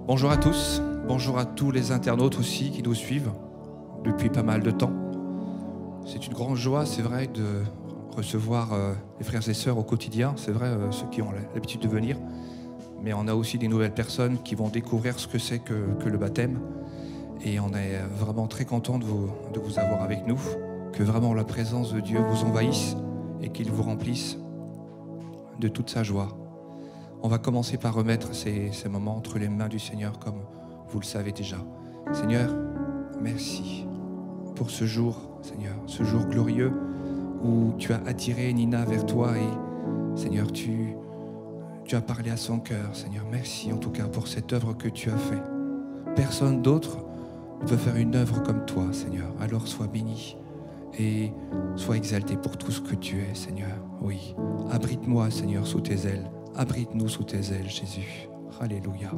Bonjour à tous, bonjour à tous les internautes aussi qui nous suivent depuis pas mal de temps. C'est une grande joie, c'est vrai, de recevoir les frères et sœurs au quotidien, c'est vrai, ceux qui ont l'habitude de venir. Mais on a aussi des nouvelles personnes qui vont découvrir ce que c'est que le baptême. Et on est vraiment très content de vous avoir avec nous, que vraiment la présence de Dieu vous envahisse et qu'il vous remplisse de toute sa joie. On va commencer par remettre ces moments entre les mains du Seigneur, comme vous le savez déjà. Seigneur, merci pour ce jour, Seigneur, ce jour glorieux où tu as attiré Nina vers toi et, Seigneur, tu as parlé à son cœur. Seigneur, merci en tout cas pour cette œuvre que tu as faite. Personne d'autre ne peut faire une œuvre comme toi, Seigneur. Alors sois béni et sois exalté pour tout ce que tu es, Seigneur. Oui, abrite-moi, Seigneur, sous tes ailes. Abrite-nous sous tes ailes, Jésus. Alléluia.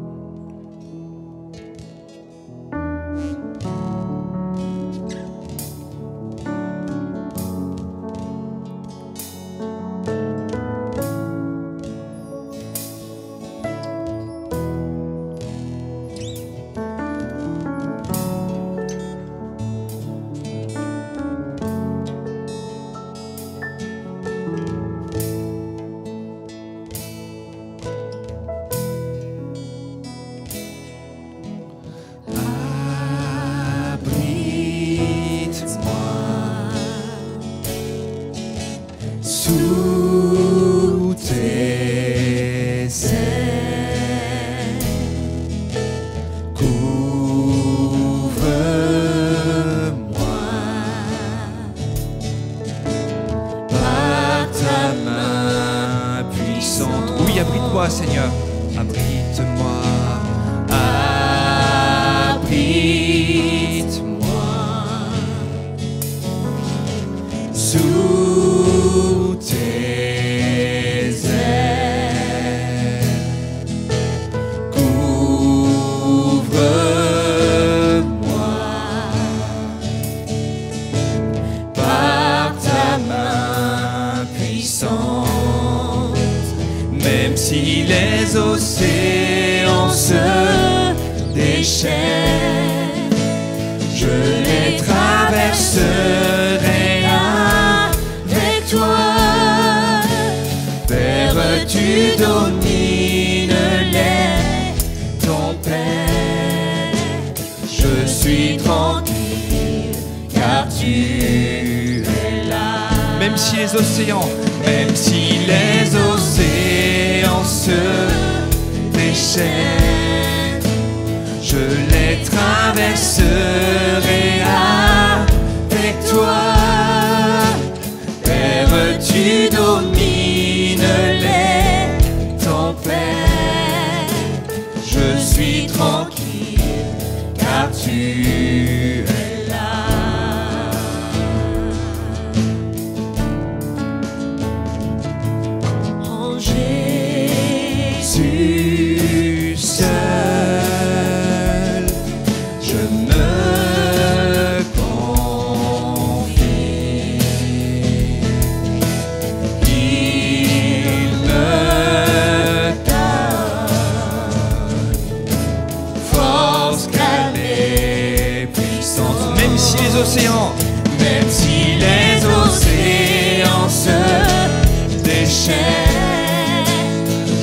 Sous tes ailes, couvre-moi par ta main puissante. Oui, abrite-moi, Seigneur, abrite-moi, abrite-moi sous tes ailes, couvre-moi par ta main puissante. Même si les océans se déchaînent, je les traverserai avec toi. Père, tu domines les tempêtes. Je suis tranquille car tu es là. Même si les océans se déchaînent, je les traverserai avec toi. Père, tu domines les tempêtes. Je suis tranquille car tu es là. En Jésus seul, je me confie. Il me donne force qu'elle est puissante. Même si les océans se déchaînent,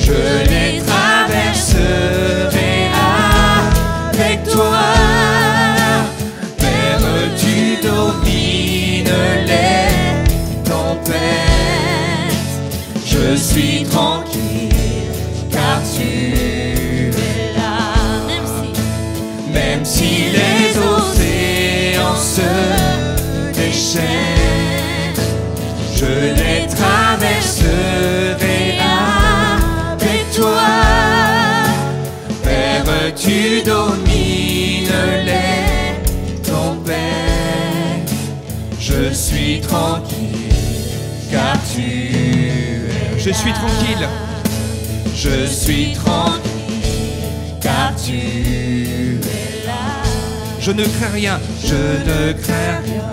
je les traverserai avec toi. Père, tu domines les tempêtes. Je suis tranquille car tu es là. Même si les océans se déchaînent, je les traverserai avec toi. Père, tu domines les tempêtes. Je suis tranquille car tu es là. Je suis tranquille. Je suis tranquille car tu es là. Je ne crains rien. Je ne crains rien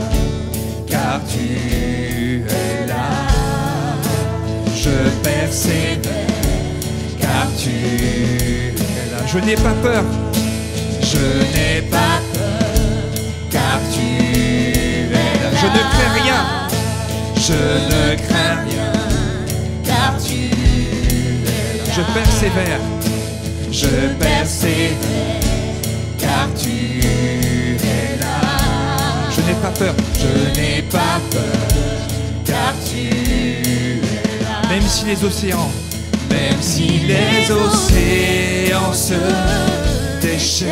car tu es là. Je persévère car tu es là. Je n'ai pas peur Je n'ai pas peur, car tu es là. Je ne crains rien. Je ne crains rien, car tu es là. Je persévère. Je persévère, car tu es là. Je n'ai pas peur. Je n'ai pas peur, car tu es là. Même si les océans se déchaînent,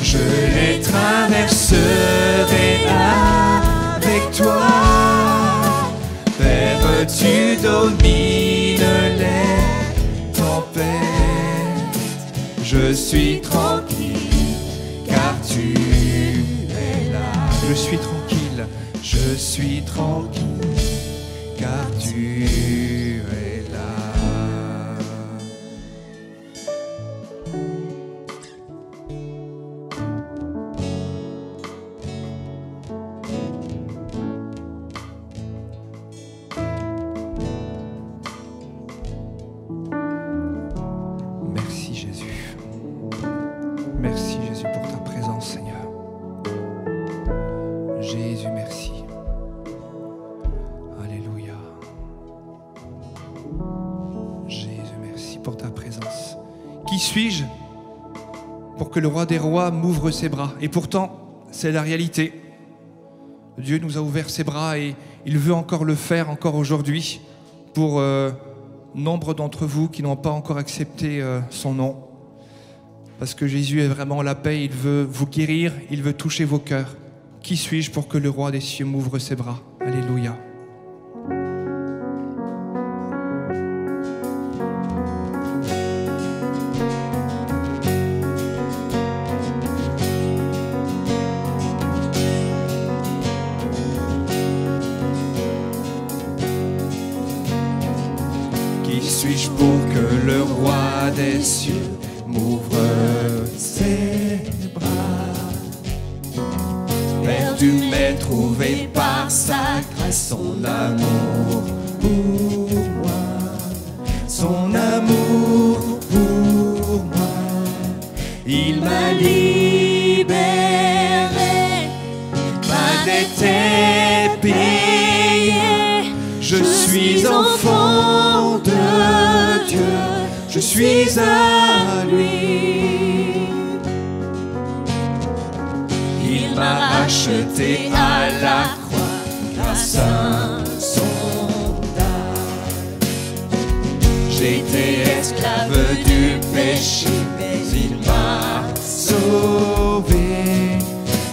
je les traverserai avec toi. Père, tu domines les tempêtes. Je suis tranquille, car tu es là. Je suis tranquille, car tu es là. Merci Jésus. Merci Jésus pour ta présence, Seigneur. Jésus, merci. Alléluia. Jésus, merci pour ta présence. Qui suis-je pour que le roi des rois m'ouvre ses bras? Et pourtant, c'est la réalité. Dieu nous a ouvert ses bras et il veut encore le faire, encore aujourd'hui, pour nombre d'entre vous qui n'ont pas encore accepté son nom. Parce que Jésus est vraiment la paix, il veut vous guérir, il veut toucher vos cœurs. Qui suis-je pour que le roi des cieux m'ouvre ses bras? Alléluia. Qui suis-je pour que le roi des cieux m'ouvre ses bras? Perdu mais trouvé par sa grâce, son amour pour moi, son amour pour moi. Il m'a libéré, ma dette est payée. Je suis enfant de Dieu, je suis à lui. Il m'a racheté à la croix grâce à son âme. J'ai été esclave du péché, mais il m'a sauvé.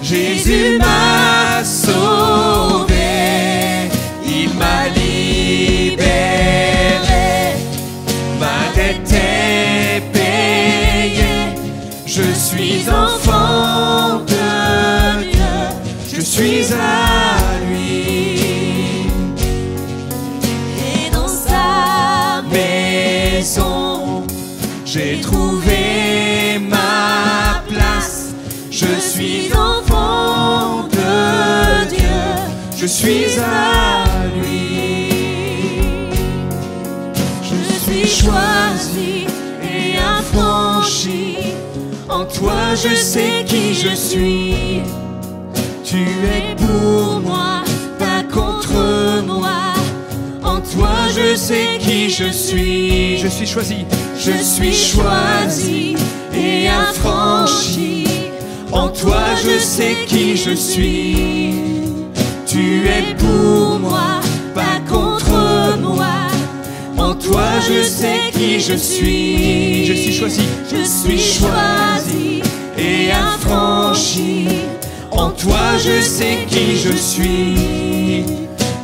Jésus m'a sauvé, il m'a libéré. Ma dette est payée, je suis enfant de Dieu, je suis à lui. Et dans sa maison, j'ai trouvé ma place. Je suis enfant de Dieu, je suis à lui. Je suis choisi et affranchi. En toi je sais qui je suis. Tu es pour moi, pas contre moi. En toi je sais qui je suis. Je suis choisi. Je suis choisi et affranchi. En toi je sais qui je suis. Tu es pour moi, pas contre moi. En toi je sais qui je suis. Je suis choisi. Je suis choisi et affranchi. En toi je sais qui je suis.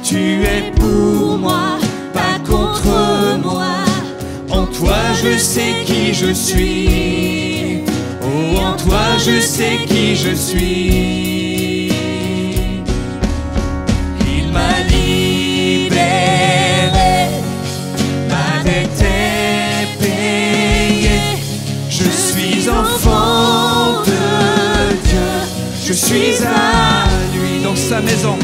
Tu es pour moi, pas contre moi. En toi je sais qui je suis. Oh, en toi je sais qui je suis. Il m'a libéré, ma dette est payée. Je suis enfant de Dieu, je suis à lui. Dans sa maison,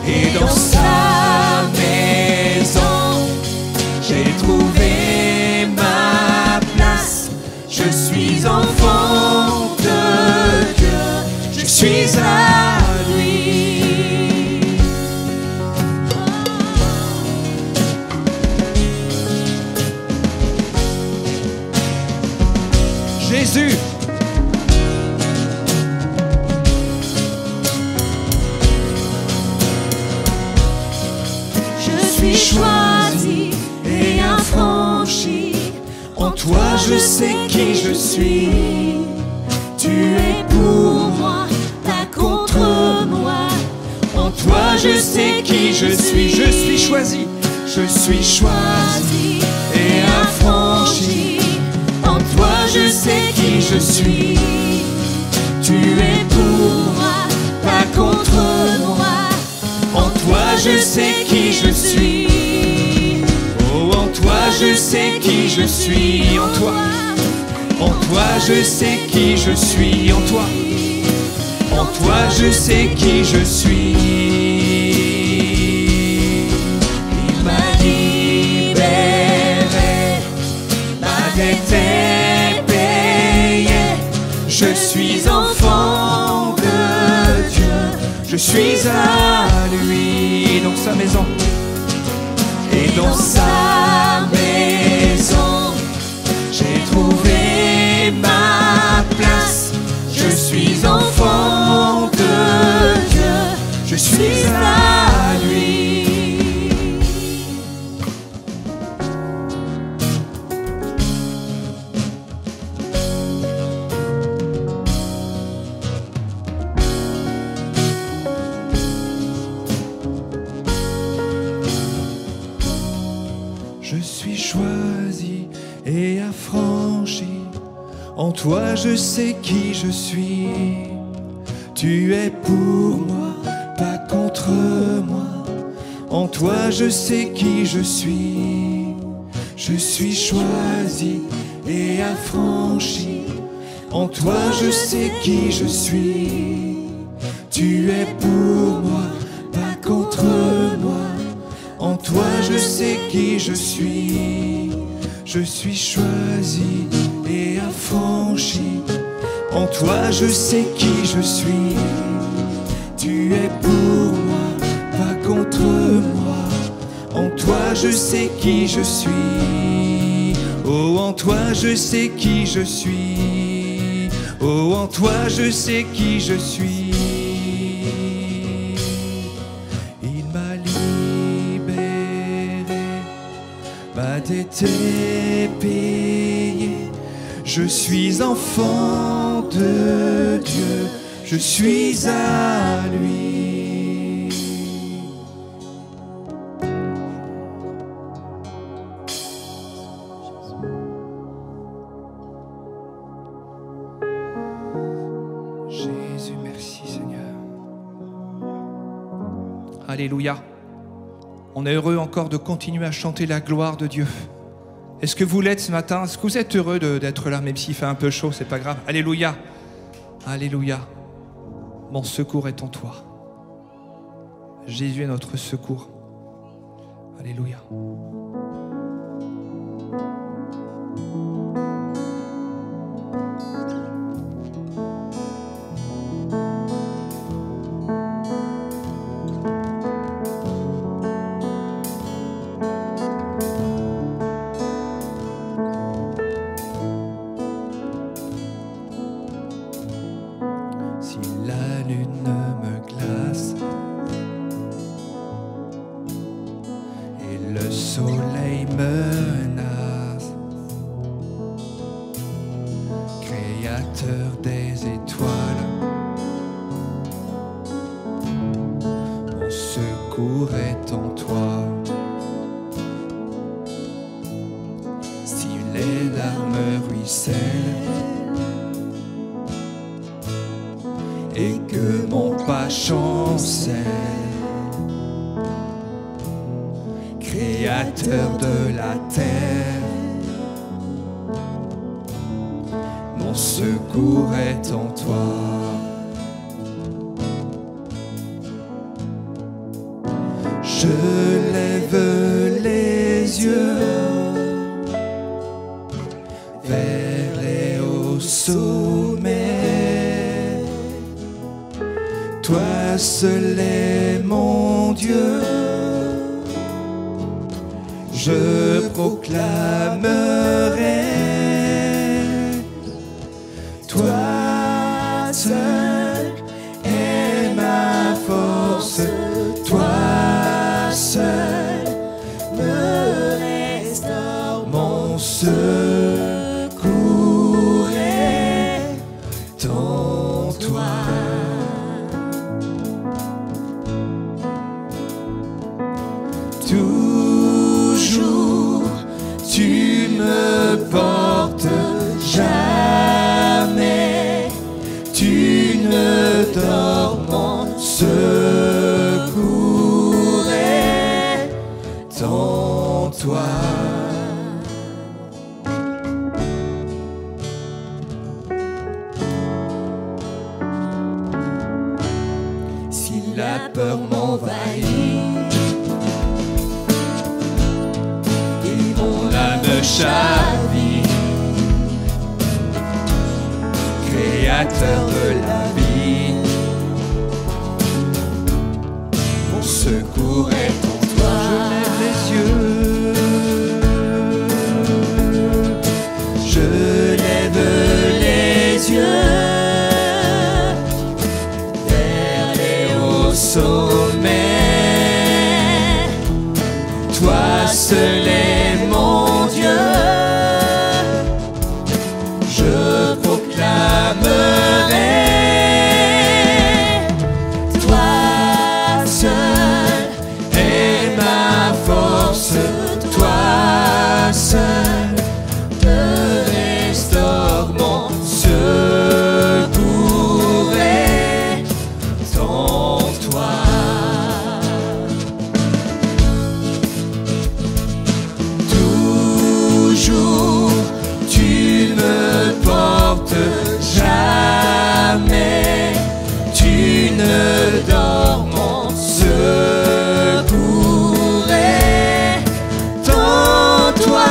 et dans sa maison, j'ai trouvé ma place. Je suis Jésus. Je suis choisi et affranchi. En toi je sais qui je suis. Tu es pour moi, pas contre moi. En toi je sais qui je suis. Je suis choisi. Je suis choisi et affranchi. En toi je sais qui je suis. Tu es pour moi, pas contre moi. En toi je sais qui je suis. Oh, en toi je sais qui je suis. En toi je sais qui je suis. En toi je sais qui je suis. Il m'a libéré, ma dette est payée. Je suis enfant de Dieu. Je suis à lui dans sa maison. Et dans sa maison, j'ai trouvé ma place. Je suis enfant de Dieu. Je suis à lui. Je suis choisi et affranchi. En toi je sais qui je suis. Tu es pour moi, pas contre moi. En toi je sais qui je suis. Je suis choisi et affranchi. En toi je sais qui je suis. Tu es pour moi, pas contre moi. En toi je sais qui je suis. Je suis choisi et affranchi. En toi je sais qui je suis. Tu es pour moi, pas contre moi. En toi je sais qui je suis. Oh, en toi je sais qui je suis. Oh, en toi je sais qui je suis. Il m'a libéré, ma dette est payée. Je suis enfant de Dieu. Je suis à lui. Jésus, merci Seigneur. Alléluia. On est heureux encore de continuer à chanter la gloire de Dieu. Est-ce que vous l'êtes ce matin? Est-ce que vous êtes heureux d'être là, même s'il fait un peu chaud, c'est pas grave. Alléluia. Alléluia. Mon secours est en toi. Jésus est notre secours. Alléluia. Si la lune me glace et le soleil menace, Créateur des étoiles, mon secours est en toi. Si les larmes ruissellent et que mon pas chancelle, Créateur de la terre, mon secours est en toi. Je lève les yeux vers les hauts sommets. Toi seul est mon Dieu. Je proclamerai secours est en toi. Toujours tu me portes, jamais tu ne dors, mon secours est en toi. Si la peur m'envahit et mon âme chavire, Créateur de la vie, mon secours est en toi. Je lève les yeux vers les hauts sommets. Toi seul est mon Dieu. Je proclamerai, toi seul est ma force, toi seul me restaure, mon secours est en toi. Toujours tu me portes, jamais tu ne dors, mon secours est en toi.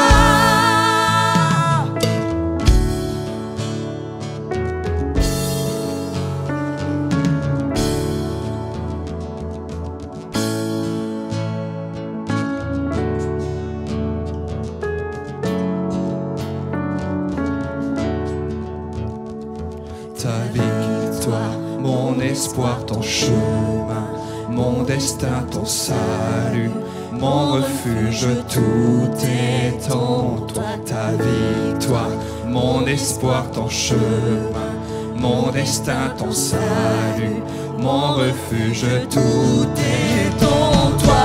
Ta victoire, mon espoir, ton chemin, mon destin, ton salut, mon refuge, tout est en toi. Ta victoire, mon espoir, ton chemin, mon destin, ton salut, mon refuge, tout est en toi.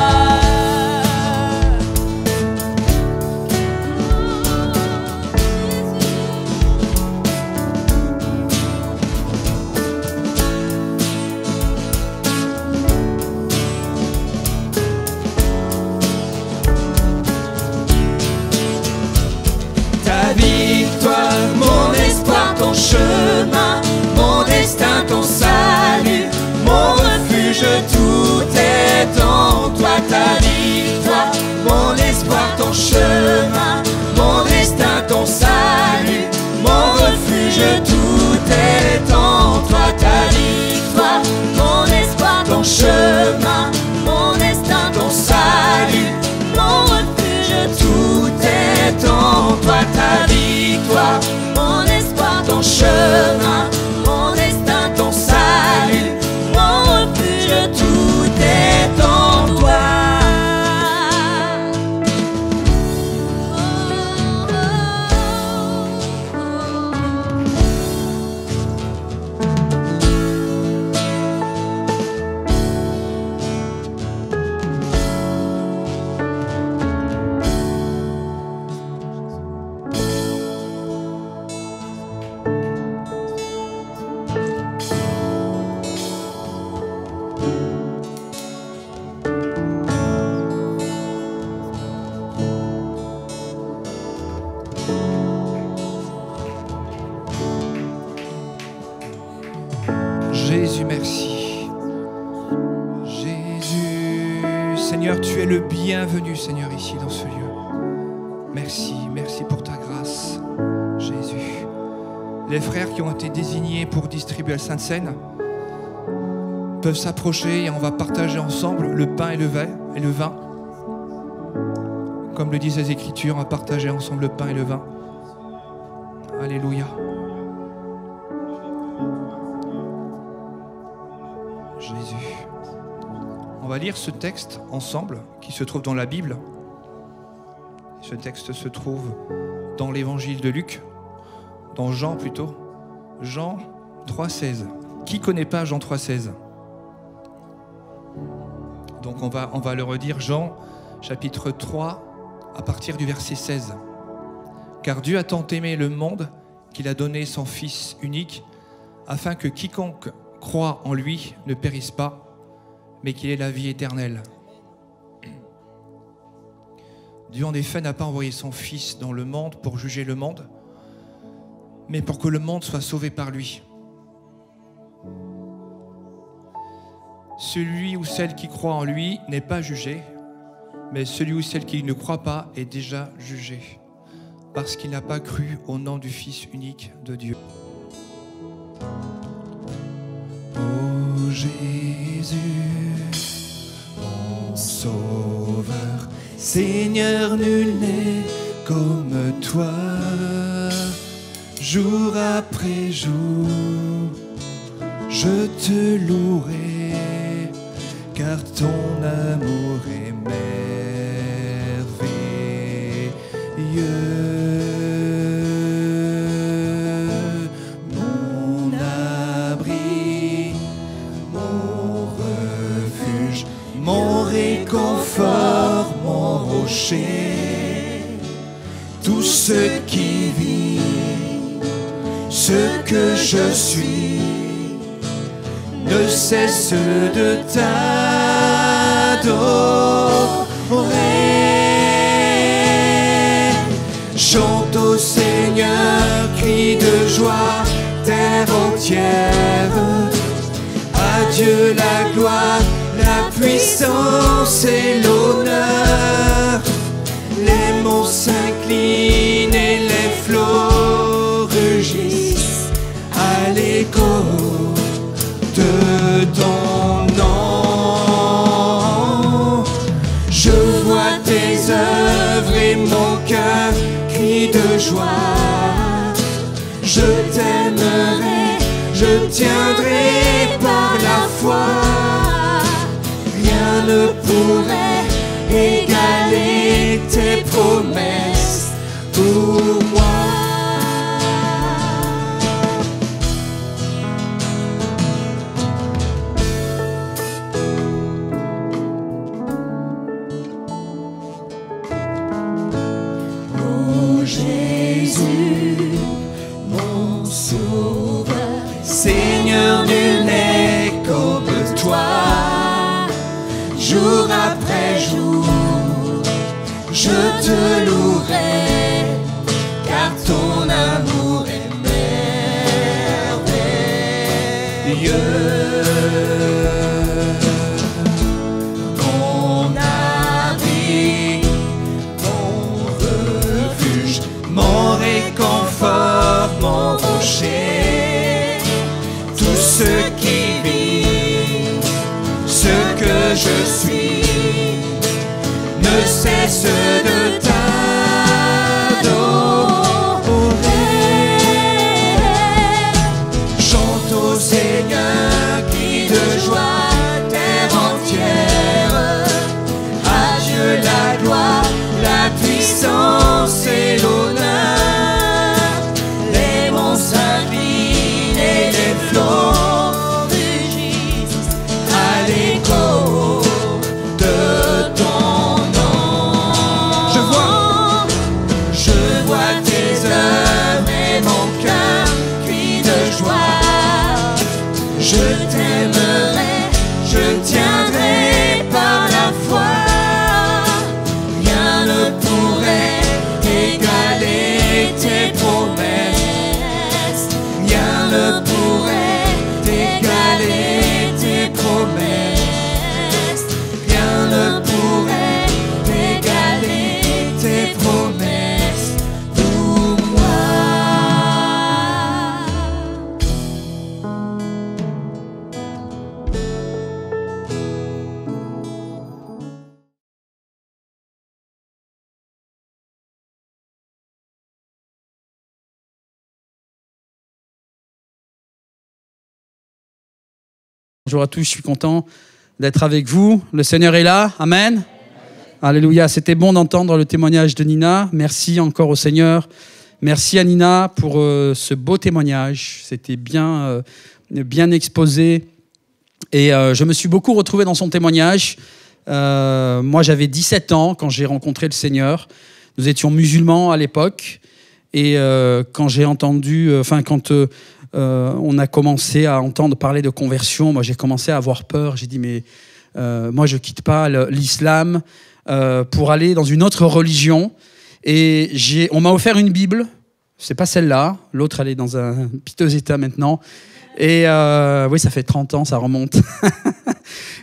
Ta victoire, mon espoir, ton chemin, mon destin, ton salut, mon refuge, tout est en toi. Ta victoire, mon espoir, ton chemin, mon destin, ton salut, mon refuge, tout est en toi. Ta victoire, mon espoir, ton chemin, mon destin, ton salut, mon refuge, tout est en toi. Ta victoire, mon espoir, ton chemin, mon destin, ton salut, mon refuge, tout est en toi. Jésus, merci. Jésus, Seigneur, tu es le bienvenu, Seigneur, ici dans ce lieu. Merci, merci pour ta grâce, Jésus. Les frères qui ont été désignés pour distribuer la Sainte Seine peuvent s'approcher et on va partager ensemble le pain et le vin. Comme le disent les Écritures, on va partager ensemble le pain et le vin. Alléluia. Jésus. On va lire ce texte ensemble qui se trouve dans la Bible. Ce texte se trouve dans l'évangile de Luc, dans Jean plutôt, Jean 3,16. Qui connaît pas Jean 3,16? Donc on va le redire, Jean chapitre 3 à partir du verset 16. Car Dieu a tant aimé le monde qu'il a donné son Fils unique, afin que quiconque croit en lui ne périsse pas, mais qu'il ait la vie éternelle. Dieu en effet n'a pas envoyé son Fils dans le monde pour juger le monde, mais pour que le monde soit sauvé par lui. Celui ou celle qui croit en lui n'est pas jugé, mais celui ou celle qui ne croit pas est déjà jugé, parce qu'il n'a pas cru au nom du Fils unique de Dieu. Ô Jésus, mon Sauveur, Seigneur, nul n'est comme toi. Jour après jour, je te louerai, car ton amour est merveilleux. Mon abri, mon refuge, mon réconfort, mon rocher, tout ce qui vit, ce que je suis, ne cesse de t'adorer. Chante au Seigneur, crie de joie, terre entière. À Dieu la gloire, la puissance et l'honneur. Les monts s'inclinent et les flots rugissent à l'écho de ton nom. Je vois tes œuvres et mon cœur crie de joie. Je t'aimerai, je tiendrai par la foi. Rien ne pourrait égaler tes promesses pour moi. Jésus, mon Sauveur, Seigneur, nul n'est comme toi. Jour après jour, je te louerai, car ton amour est merveilleux. Mon abri, mon réconfort, mon rocher, tout ce qui vit, ce que je suis, ne cesse de t'adorer. Chante au Seigneur, crie de joie, terre entière. À Dieu la gloire, la puissance et l'honneur. Les monts s'inclinent et les flots rugissent à l'écho de ton nom. Je vois tes œuvres et mon cœur crie de joie. Je t'aimerai, je tiendrai par la foi. Rien ne pourrait égaler tes promesses. Rien ne pourrait égaler tes promesses. Rien ne pourrait égaler tes promesses pour moi. Bonjour à tous, je suis content d'être avec vous. Le Seigneur est là, amen. Alléluia, c'était bon d'entendre le témoignage de Nina. Merci encore au Seigneur. Merci à Nina pour ce beau témoignage. C'était bien exposé. Et je me suis beaucoup retrouvé dans son témoignage. Moi, j'avais 17 ans quand j'ai rencontré le Seigneur. Nous étions musulmans à l'époque. Et quand j'ai entendu, on a commencé à entendre parler de conversion, moi j'ai commencé à avoir peur. J'ai dit, mais moi je quitte pas l'islam pour aller dans une autre religion. Et on m'a offert une Bible. C'est pas celle-là. L'autre, elle est dans un piteux état maintenant. Et oui, ça fait 30 ans, ça remonte.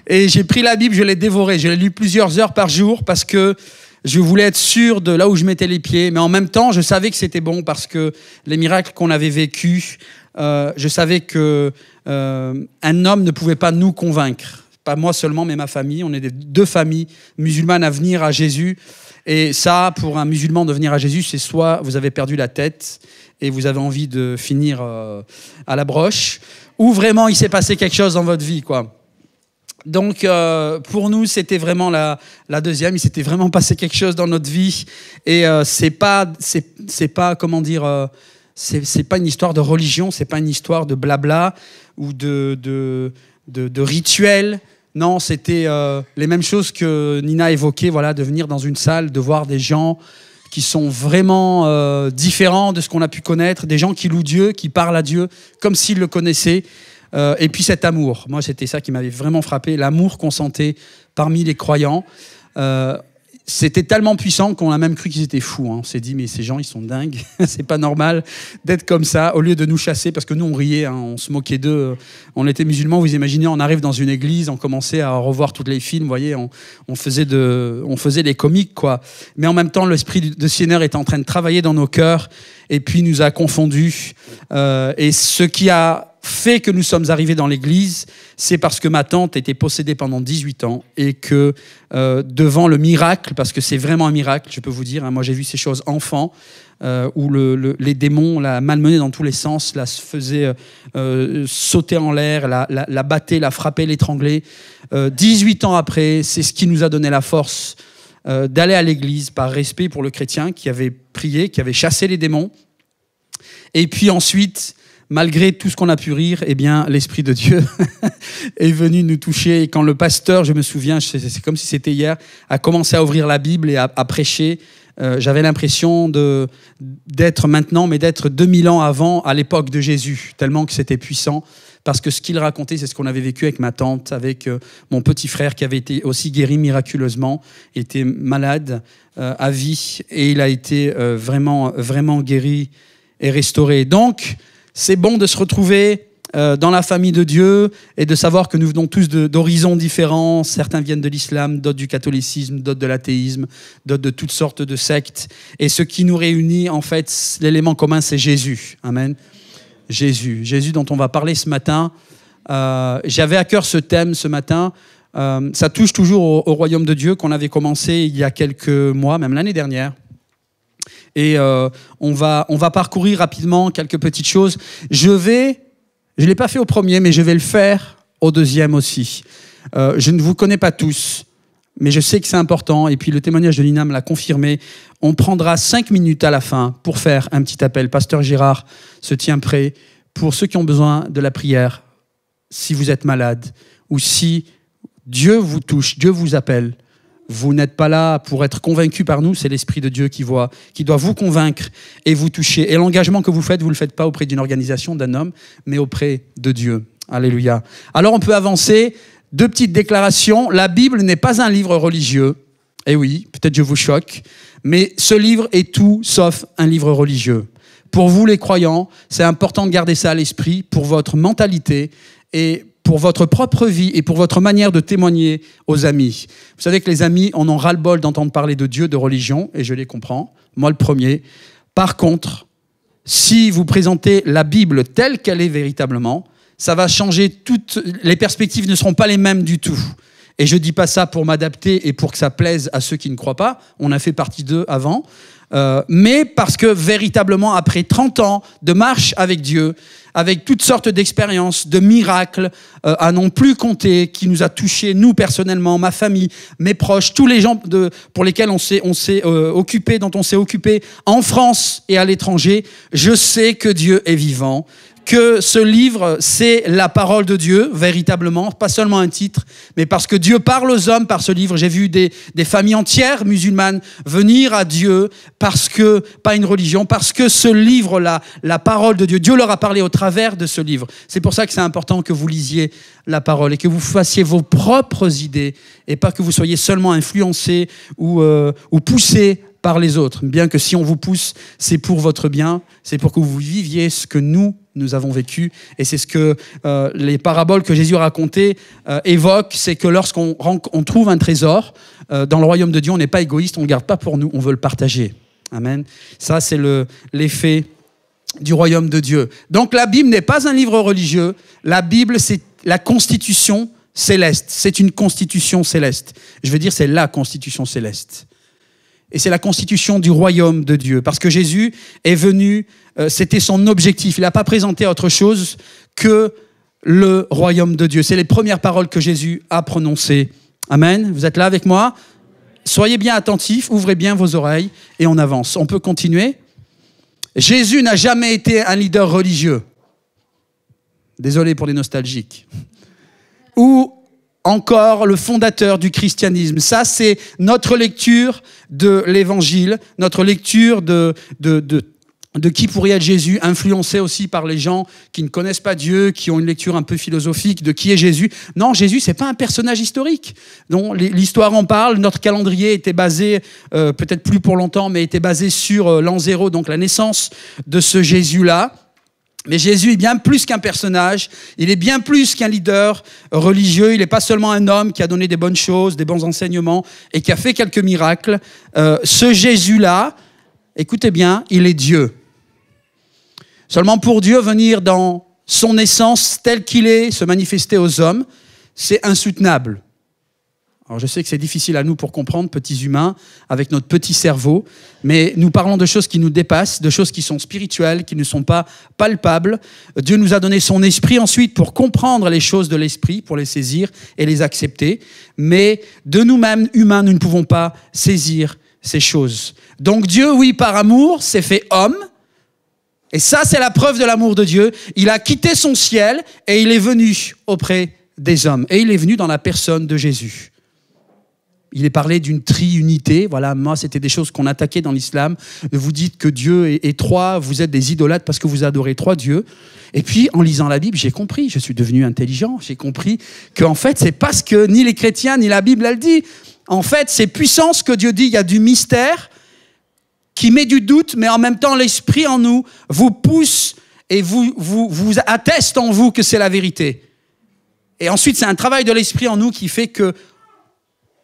Et j'ai pris la Bible, je l'ai dévorée. Je l'ai lu plusieurs heures par jour parce que je voulais être sûr de là où je mettais les pieds. Mais en même temps, je savais que c'était bon parce que les miracles qu'on avait vécus, je savais que un homme ne pouvait pas nous convaincre. Pas moi seulement, mais ma famille. On est deux familles musulmanes à venir à Jésus. Et ça, pour un musulman de venir à Jésus, c'est soit vous avez perdu la tête et vous avez envie de finir à la broche, ou vraiment il s'est passé quelque chose dans votre vie, quoi. Donc, pour nous, c'était vraiment la deuxième. Il s'était vraiment passé quelque chose dans notre vie. Et c'est pas comment dire, c'est pas une histoire de religion, c'est pas une histoire de blabla ou de rituel. Non, c'était les mêmes choses que Nina évoquait. Voilà, de venir dans une salle, de voir des gens qui sont vraiment différents de ce qu'on a pu connaître, des gens qui louent Dieu, qui parlent à Dieu comme s'ils le connaissaient. Et puis cet amour, moi c'était ça qui m'avait vraiment frappé, l'amour qu'on sentait parmi les croyants. C'était tellement puissant qu'on a même cru qu'ils étaient fous. On s'est dit, mais ces gens, ils sont dingues. C'est pas normal d'être comme ça, au lieu de nous chasser, parce que nous, on riait, on se moquait d'eux. On était musulmans, vous imaginez, on arrive dans une église, on commençait à revoir tous les films, vous voyez, on faisait des comiques, quoi. Mais en même temps, l'Esprit du Seigneur est en train de travailler dans nos cœurs, et puis nous a confondus. Et ce qui a fait que nous sommes arrivés dans l'église, c'est parce que ma tante était possédée pendant 18 ans et que devant le miracle, parce que c'est vraiment un miracle, je peux vous dire, hein, moi j'ai vu ces choses enfant, où les démons la malmenaient dans tous les sens, la faisaient sauter en l'air, la battaient, la frappaient, l'étranglaient. 18 ans après, c'est ce qui nous a donné la force d'aller à l'église par respect pour le chrétien qui avait prié, qui avait chassé les démons. Et puis ensuite, malgré tout ce qu'on a pu rire, eh bien, l'Esprit de Dieu est venu nous toucher. Et quand le pasteur, je me souviens, c'est comme si c'était hier, a commencé à ouvrir la Bible et à prêcher, j'avais l'impression d'être maintenant, mais d'être 2000 ans avant, à l'époque de Jésus, tellement que c'était puissant. Parce que ce qu'il racontait, c'est ce qu'on avait vécu avec ma tante, avec mon petit frère qui avait été aussi guéri miraculeusement, était malade à vie, et il a été vraiment, vraiment guéri et restauré. Donc, c'est bon de se retrouver dans la famille de Dieu et de savoir que nous venons tous d'horizons différents. Certains viennent de l'islam, d'autres du catholicisme, d'autres de l'athéisme, d'autres de toutes sortes de sectes. Et ce qui nous réunit, en fait, l'élément commun, c'est Jésus. Amen. Jésus dont on va parler ce matin. J'avais à cœur ce thème ce matin. Ça touche toujours au royaume de Dieu qu'on avait commencé il y a quelques mois, même l'année dernière. Et on va parcourir rapidement quelques petites choses. Je ne l'ai pas fait au premier, mais je vais le faire au deuxième aussi. Je ne vous connais pas tous, mais je sais que c'est important. Et puis le témoignage de Nina me l'a confirmé. On prendra 5 minutes à la fin pour faire un petit appel. Pasteur Gérard se tient prêt pour ceux qui ont besoin de la prière. Si vous êtes malade ou si Dieu vous touche, Dieu vous appelle. Vous n'êtes pas là pour être convaincu par nous, c'est l'Esprit de Dieu qui doit vous convaincre et vous toucher. Et l'engagement que vous ne le faites pas auprès d'une organisation, d'un homme, mais auprès de Dieu. Alléluia. Alors on peut avancer. 2 petites déclarations. La Bible n'est pas un livre religieux. Eh oui, peut-être je vous choque, mais ce livre est tout sauf un livre religieux. Pour vous les croyants, c'est important de garder ça à l'esprit pour votre mentalité et pour votre propre vie et pour votre manière de témoigner aux amis. Vous savez que les amis en ont ras-le-bol d'entendre parler de Dieu, de religion, et je les comprends, moi le premier. Par contre, si vous présentez la Bible telle qu'elle est véritablement, ça va changer toutes... Les perspectives ne seront pas les mêmes du tout. Et je ne dis pas ça pour m'adapter et pour que ça plaise à ceux qui ne croient pas. On a fait partie d'eux avant. Mais parce que véritablement, après 30 ans de marche avec Dieu, avec toutes sortes d'expériences, de miracles, à n'en plus compter, qui nous a touchés, nous personnellement, ma famille, mes proches, tous les gens pour lesquels on s'est occupé, dont on s'est occupé en France et à l'étranger, je sais que Dieu est vivant, que ce livre, c'est la parole de Dieu, véritablement, pas seulement un titre, mais parce que Dieu parle aux hommes par ce livre. J'ai vu des familles entières musulmanes venir à Dieu parce que, pas une religion, parce que ce livre-là, la parole de Dieu, Dieu leur a parlé au travers de ce livre. C'est pour ça que c'est important que vous lisiez la parole et que vous fassiez vos propres idées et pas que vous soyez seulement influencés ou poussés par les autres. Bien que si on vous pousse, c'est pour votre bien, c'est pour que vous viviez ce que nous avons vécu. Et c'est ce que les paraboles que Jésus a racontées évoquent, c'est que lorsqu'on trouve un trésor dans le royaume de Dieu, on n'est pas égoïste, on ne le garde pas pour nous, on veut le partager. Amen. Ça, c'est l'effet du royaume de Dieu. Donc la Bible n'est pas un livre religieux, la Bible, c'est la constitution céleste. C'est une constitution céleste. Je veux dire, c'est la constitution céleste. Et c'est la constitution du royaume de Dieu. Parce que Jésus est venu, c'était son objectif. Il n'a pas présenté autre chose que le royaume de Dieu. C'est les premières paroles que Jésus a prononcées. Amen. Vous êtes là avec moi? Soyez bien attentifs, ouvrez bien vos oreilles et on avance. On peut continuer? Jésus n'a jamais été un leader religieux. Désolé pour les nostalgiques. Ou encore le fondateur du christianisme. Ça, c'est notre lecture de l'évangile, notre lecture de qui pourrait être Jésus, influencé aussi par les gens qui ne connaissent pas Dieu, qui ont une lecture un peu philosophique de qui est Jésus. Non, Jésus, c'est pas un personnage historique. dont l'histoire en parle. Notre calendrier était basé, peut-être plus pour longtemps, mais était basé sur l'an 0, donc la naissance de ce Jésus-là. Mais Jésus est bien plus qu'un personnage, il est bien plus qu'un leader religieux, il n'est pas seulement un homme qui a donné des bonnes choses, des bons enseignements et qui a fait quelques miracles. Ce Jésus-là, écoutez bien, il est Dieu. Seulement pour Dieu, venir dans son essence tel qu'il est, se manifester aux hommes, c'est insoutenable. Alors je sais que c'est difficile à nous pour comprendre, petits humains, avec notre petit cerveau, mais nous parlons de choses qui nous dépassent, de choses qui sont spirituelles, qui ne sont pas palpables. Dieu nous a donné son esprit ensuite pour comprendre les choses de l'esprit, pour les saisir et les accepter. Mais de nous-mêmes, humains, nous ne pouvons pas saisir ces choses. Donc Dieu, oui, par amour, s'est fait homme. Et ça, c'est la preuve de l'amour de Dieu. Il a quitté son ciel et il est venu auprès des hommes. Et il est venu dans la personne de Jésus. Il est parlé d'une triunité. Voilà, moi, c'était des choses qu'on attaquait dans l'islam. Vous dites que Dieu est trois, vous êtes des idolâtres parce que vous adorez trois dieux. Et puis, en lisant la Bible, j'ai compris, je suis devenu intelligent, j'ai compris qu'en fait, c'est parce que ni les chrétiens, ni la Bible, elle dit. En fait, c'est puissant ce que Dieu dit, il y a du mystère qui met du doute, mais en même temps, l'esprit en nous vous pousse et vous atteste en vous que c'est la vérité. Et ensuite, c'est un travail de l'esprit en nous qui fait que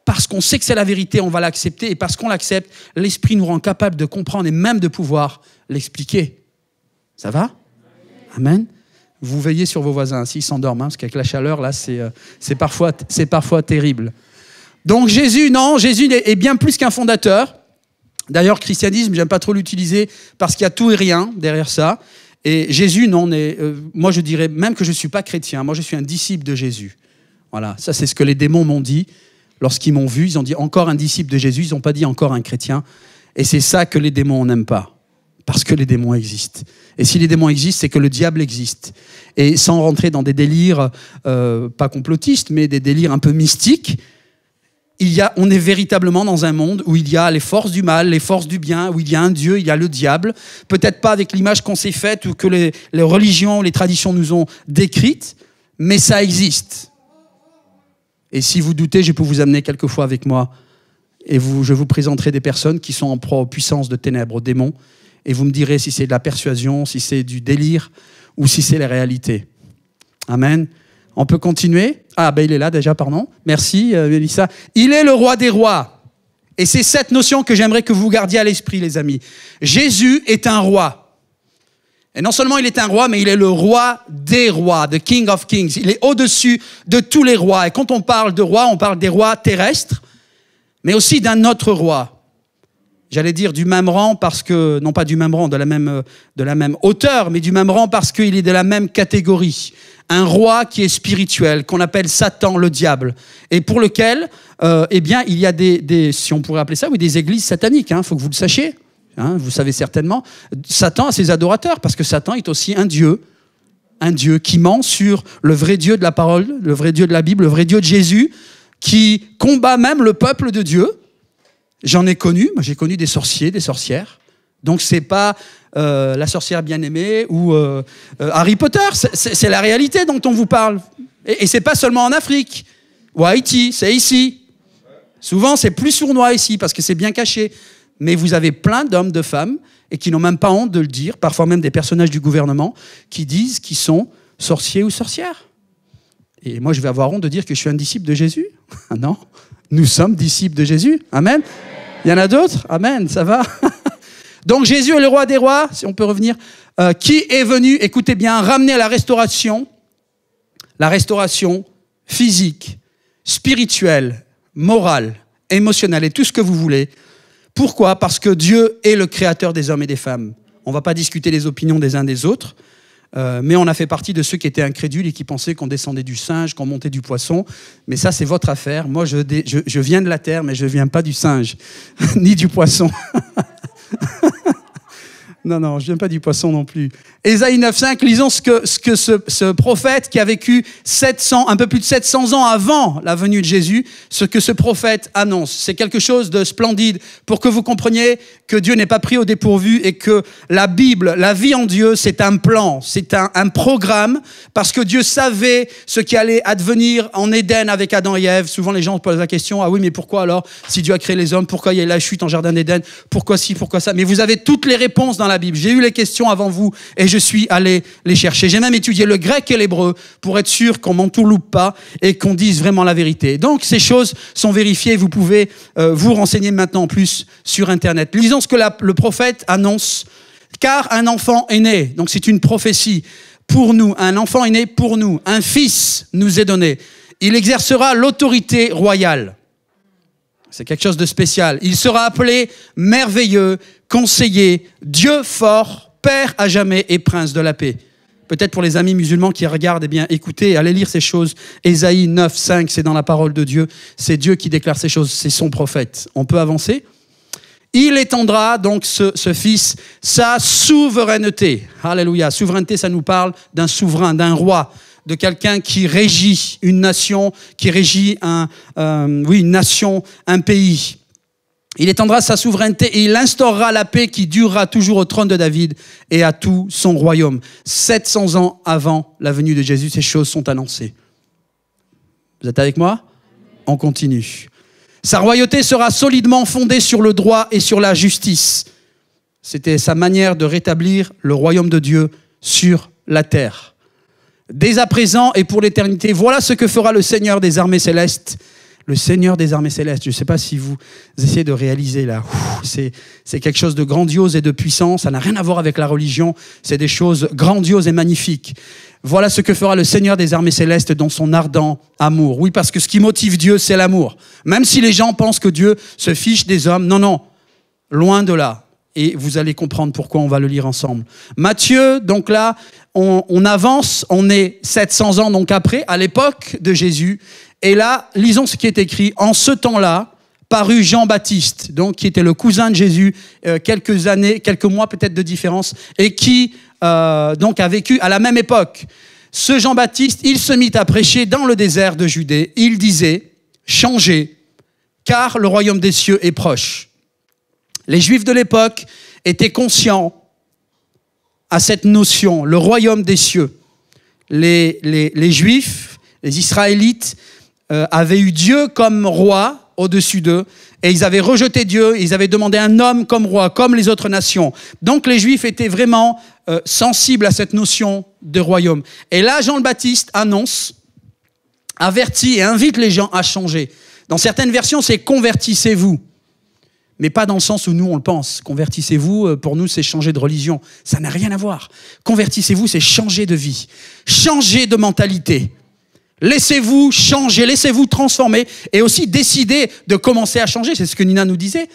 parce qu'on sait que c'est la vérité, on va l'accepter. Et parce qu'on l'accepte, l'esprit nous rend capable de comprendre et même de pouvoir l'expliquer. Ça va? Amen. Vous veillez sur vos voisins, s'ils s'endorment, parce qu'avec la chaleur, là, c'est parfois terrible. Donc Jésus, non, Jésus est bien plus qu'un fondateur. D'ailleurs, christianisme, j'aime pas trop l'utiliser parce qu'il y a tout et rien derrière ça. Et Jésus, non, moi je dirais même que je ne suis pas chrétien. Moi, je suis un disciple de Jésus. Voilà, ça c'est ce que les démons m'ont dit. Lorsqu'ils m'ont vu, ils ont dit encore un disciple de Jésus, ils n'ont pas dit encore un chrétien. Et c'est ça que les démons n'aiment pas, parce que les démons existent. Et si les démons existent, c'est que le diable existe. Et sans rentrer dans des délires, pas complotistes, mais des délires un peu mystiques, on est véritablement dans un monde où il y a les forces du mal, les forces du bien, où il y a un Dieu, il y a le diable. Peut-être pas avec l'image qu'on s'est faite ou que les religions, les traditions nous ont décrites, mais ça existe. Et si vous doutez, je peux vous amener quelquefois avec moi et je vous présenterai des personnes qui sont en proie aux puissances de ténèbres, aux démons, et vous me direz si c'est de la persuasion, si c'est du délire ou si c'est la réalité. Amen. On peut continuer? Ah, ben il est là déjà, pardon. Merci, Mélissa. Il est le roi des rois. Et c'est cette notion que j'aimerais que vous gardiez à l'esprit, les amis. Jésus est un roi. Et non seulement il est un roi, mais il est le roi des rois, the King of Kings. Il est au-dessus de tous les rois. Et quand on parle de roi, on parle des rois terrestres, mais aussi d'un autre roi. J'allais dire du même rang parce que, non pas du même rang, de la même hauteur, mais du même rang parce qu'il est de la même catégorie. Un roi qui est spirituel, qu'on appelle Satan, le diable, et pour lequel, eh bien, il y a si on pourrait appeler ça, oui, des églises sataniques, faut que vous le sachiez. Vous savez certainement, Satan a ses adorateurs, parce que Satan est aussi un dieu qui ment sur le vrai Dieu de la parole, le vrai Dieu de la Bible, le vrai Dieu de Jésus, qui combat même le peuple de Dieu. J'en ai connu, moi j'ai connu des sorciers, des sorcières, donc c'est pas la sorcière bien-aimée ou Harry Potter, c'est la réalité dont on vous parle. Et c'est pas seulement en Afrique, ou à Haïti, c'est ici. Souvent c'est plus sournois ici, parce que c'est bien caché. Mais vous avez plein d'hommes, de femmes, et qui n'ont même pas honte de le dire, parfois même des personnages du gouvernement, qui disent qu'ils sont sorciers ou sorcières. Et moi, je vais avoir honte de dire que je suis un disciple de Jésus. Ah non, nous sommes disciples de Jésus. Amen. Il y en a d'autres. Amen, ça va. Donc Jésus est le roi des rois, si on peut revenir, qui est venu, écoutez bien, ramener à la restauration physique, spirituelle, morale, émotionnelle et tout ce que vous voulez. Pourquoi ? Parce que Dieu est le créateur des hommes et des femmes. On ne va pas discuter les opinions des uns des autres, mais on a fait partie de ceux qui étaient incrédules et qui pensaient qu'on descendait du singe, qu'on montait du poisson. Mais ça, c'est votre affaire. Moi, je viens de la terre, mais je ne viens pas du singe, ni du poisson. Non, je ne viens pas du poisson non plus. Ésaïe 9,5, lisons ce que ce prophète qui a vécu un peu plus de 700 ans avant la venue de Jésus, ce que ce prophète annonce. C'est quelque chose de splendide pour que vous compreniez que Dieu n'est pas pris au dépourvu et que la Bible, la vie en Dieu, c'est un plan, c'est un programme, parce que Dieu savait ce qui allait advenir en Éden avec Adam et Ève. Souvent les gens posent la question, ah oui, mais pourquoi alors, si Dieu a créé les hommes, pourquoi il y a eu la chute en jardin d'Éden, pourquoi ci, pourquoi ça? Mais vous avez toutes les réponses dans la Bible. J'ai eu les questions avant vous et je suis allé les chercher. J'ai même étudié le grec et l'hébreu pour être sûr qu'on m'entourloupe pas et qu'on dise vraiment la vérité. Donc ces choses sont vérifiées. Vous pouvez vous renseigner maintenant en plus sur Internet. Lisons ce que le prophète annonce. Car un enfant est né. Donc c'est une prophétie pour nous. Un enfant est né pour nous. Un fils nous est donné. Il exercera l'autorité royale. C'est quelque chose de spécial. Il sera appelé merveilleux, conseiller, Dieu fort, Père à jamais et prince de la paix. Peut-être pour les amis musulmans qui regardent, eh bien, écoutez, allez lire ces choses. Ésaïe 9, 5, c'est dans la parole de Dieu. C'est Dieu qui déclare ces choses, c'est son prophète. On peut avancer ? Il étendra, donc, ce fils, sa souveraineté. Alléluia. Souveraineté, ça nous parle d'un souverain, d'un roi, de quelqu'un qui régit une nation, qui régit une nation, un pays. Il étendra sa souveraineté et il instaurera la paix qui durera toujours au trône de David et à tout son royaume. 700 ans avant la venue de Jésus, ces choses sont annoncées. Vous êtes avec moi ? On continue. Sa royauté sera solidement fondée sur le droit et sur la justice. C'était sa manière de rétablir le royaume de Dieu sur la terre. Dès à présent et pour l'éternité, voilà ce que fera le Seigneur des armées célestes. Le Seigneur des armées célestes, je ne sais pas si vous essayez de réaliser là, c'est quelque chose de grandiose et de puissant, ça n'a rien à voir avec la religion, c'est des choses grandioses et magnifiques. Voilà ce que fera le Seigneur des armées célestes dans son ardent amour. Oui, parce que ce qui motive Dieu, c'est l'amour. Même si les gens pensent que Dieu se fiche des hommes, non, loin de là. Et vous allez comprendre pourquoi, on va le lire ensemble. Matthieu, donc là, on avance, on est 700 ans donc après, à l'époque de Jésus. Et là, lisons ce qui est écrit. En ce temps-là, parut Jean-Baptiste, donc qui était le cousin de Jésus, quelques mois peut-être de différence, et qui donc a vécu à la même époque. Ce Jean-Baptiste, il se mit à prêcher dans le désert de Judée. Il disait, changez, car le royaume des cieux est proche. Les Juifs de l'époque étaient conscients à cette notion, le royaume des cieux. Les Juifs, les Israélites, avaient eu Dieu comme roi au-dessus d'eux, et ils avaient rejeté Dieu, ils avaient demandé un homme comme roi, comme les autres nations. Donc les Juifs étaient vraiment sensibles à cette notion de royaume. Et là, Jean le Baptiste annonce, avertit et invite les gens à changer. Dans certaines versions, c'est « convertissez-vous ». Mais pas dans le sens où nous, on le pense. Convertissez-vous, pour nous, c'est changer de religion. Ça n'a rien à voir. Convertissez-vous, c'est changer de vie. Changer de mentalité. Laissez-vous changer, laissez-vous transformer et aussi décider de commencer à changer. C'est ce que Nina nous disait.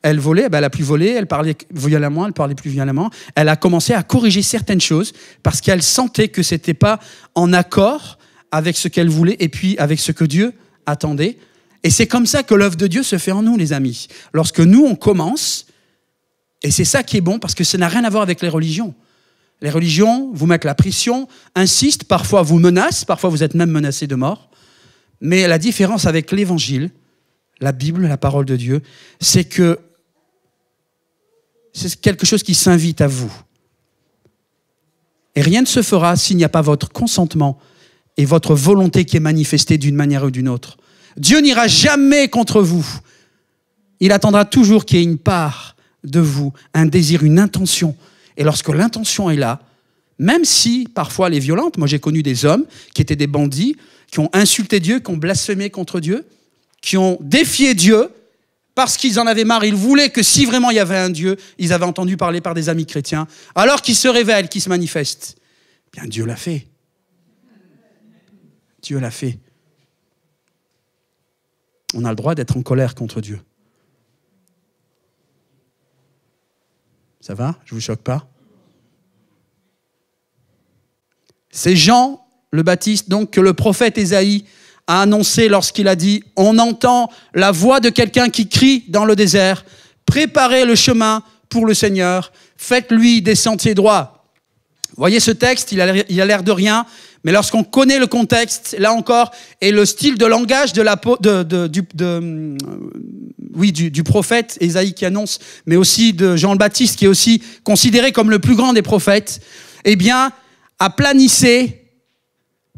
Elle volait, elle a plus volé, elle parlait violemment, elle parlait plus violemment. Elle a commencé à corriger certaines choses parce qu'elle sentait que ce n'était pas en accord avec ce qu'elle voulait et puis avec ce que Dieu attendait. Et c'est comme ça que l'œuvre de Dieu se fait en nous, les amis. Lorsque nous, on commence, et c'est ça qui est bon parce que ça n'a rien à voir avec les religions. Les religions vous mettent la pression, insistent, parfois vous menacent, parfois vous êtes même menacé de mort. Mais la différence avec l'Évangile, la Bible, la parole de Dieu, c'est que c'est quelque chose qui s'invite à vous. Et rien ne se fera s'il n'y a pas votre consentement et votre volonté qui est manifestée d'une manière ou d'une autre. Dieu n'ira jamais contre vous. Il attendra toujours qu'il y ait une part de vous, un désir, une intention. Et lorsque l'intention est là, même si parfois elle est violente, moi j'ai connu des hommes qui étaient des bandits, qui ont insulté Dieu, qui ont blasphémé contre Dieu, qui ont défié Dieu parce qu'ils en avaient marre. Ils voulaient que si vraiment il y avait un Dieu, ils avaient entendu parler par des amis chrétiens, alors qu'il se révèle, qu'il se manifeste. Bien, Dieu l'a fait. Dieu l'a fait. On a le droit d'être en colère contre Dieu. Ça va? Je ne vous choque pas? C'est Jean le Baptiste, donc, que le prophète Ésaïe a annoncé lorsqu'il a dit « On entend la voix de quelqu'un qui crie dans le désert, préparez le chemin pour le Seigneur, faites-lui des sentiers droits. » Vous voyez ce texte, il a l'air de rien, mais lorsqu'on connaît le contexte, là encore, et le style de langage du prophète Ésaïe qui annonce, mais aussi de Jean le Baptiste, qui est aussi considéré comme le plus grand des prophètes, eh bien, aplanissez,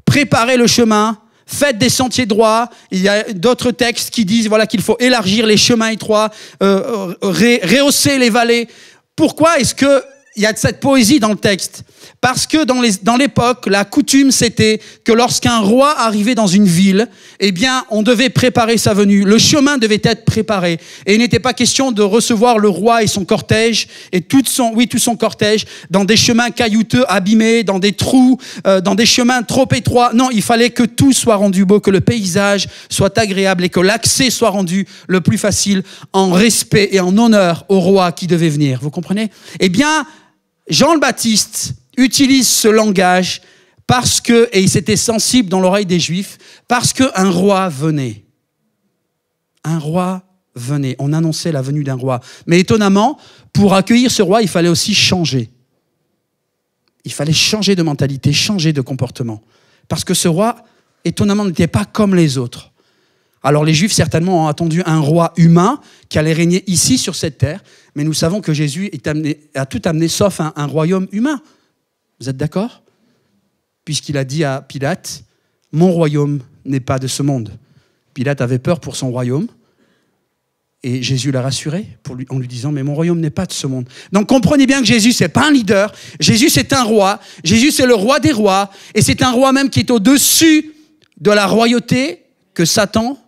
préparez le chemin, faites des sentiers droits. Il y a d'autres textes qui disent voilà, qu'il faut élargir les chemins étroits, rehausser les vallées. Pourquoi est-ce qu'il y a de cette poésie dans le texte? Parce que dans l'époque, la coutume, c'était que lorsqu'un roi arrivait dans une ville, eh bien, on devait préparer sa venue. Le chemin devait être préparé. Et il n'était pas question de recevoir le roi et son cortège, et tout son cortège, dans des chemins caillouteux, abîmés, dans des trous, dans des chemins trop étroits. Non, il fallait que tout soit rendu beau, que le paysage soit agréable et que l'accès soit rendu le plus facile en respect et en honneur au roi qui devait venir. Vous comprenez? Eh bien, Jean le Baptiste utilise ce langage parce que, et il s'était sensible dans l'oreille des Juifs, parce qu'un roi venait. Un roi venait. On annonçait la venue d'un roi. Mais étonnamment, pour accueillir ce roi, il fallait aussi changer. Il fallait changer de mentalité, changer de comportement. Parce que ce roi, étonnamment, n'était pas comme les autres. Alors les Juifs, certainement, ont attendu un roi humain qui allait régner ici, sur cette terre. Mais nous savons que Jésus a tout amené, sauf un royaume humain. Vous êtes d'accord? Puisqu'il a dit à Pilate, « Mon royaume n'est pas de ce monde. » Pilate avait peur pour son royaume. Et Jésus l'a rassuré en lui disant « Mais mon royaume n'est pas de ce monde. » Donc comprenez bien que Jésus, ce n'est pas un leader. Jésus, c'est un roi. Jésus, c'est le roi des rois. Et c'est un roi même qui est au-dessus de la royauté que Satan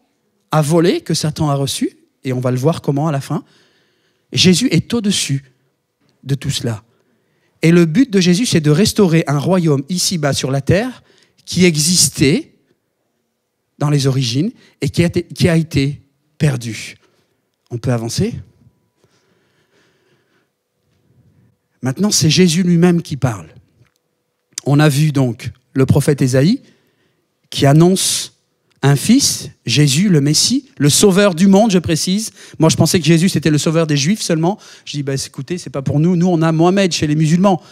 a volée, que Satan a reçue. Et on va le voir comment à la fin. Jésus est au-dessus de tout cela. Et le but de Jésus, c'est de restaurer un royaume ici-bas sur la terre qui existait dans les origines et qui a été perdu. On peut avancer? Maintenant, c'est Jésus lui-même qui parle. On a vu donc le prophète Ésaïe qui annonce un fils, Jésus, le Messie, le sauveur du monde, je précise. Moi, je pensais que Jésus, c'était le sauveur des Juifs seulement. Je dis, écoutez, c'est pas pour nous. Nous, on a Mohamed chez les musulmans.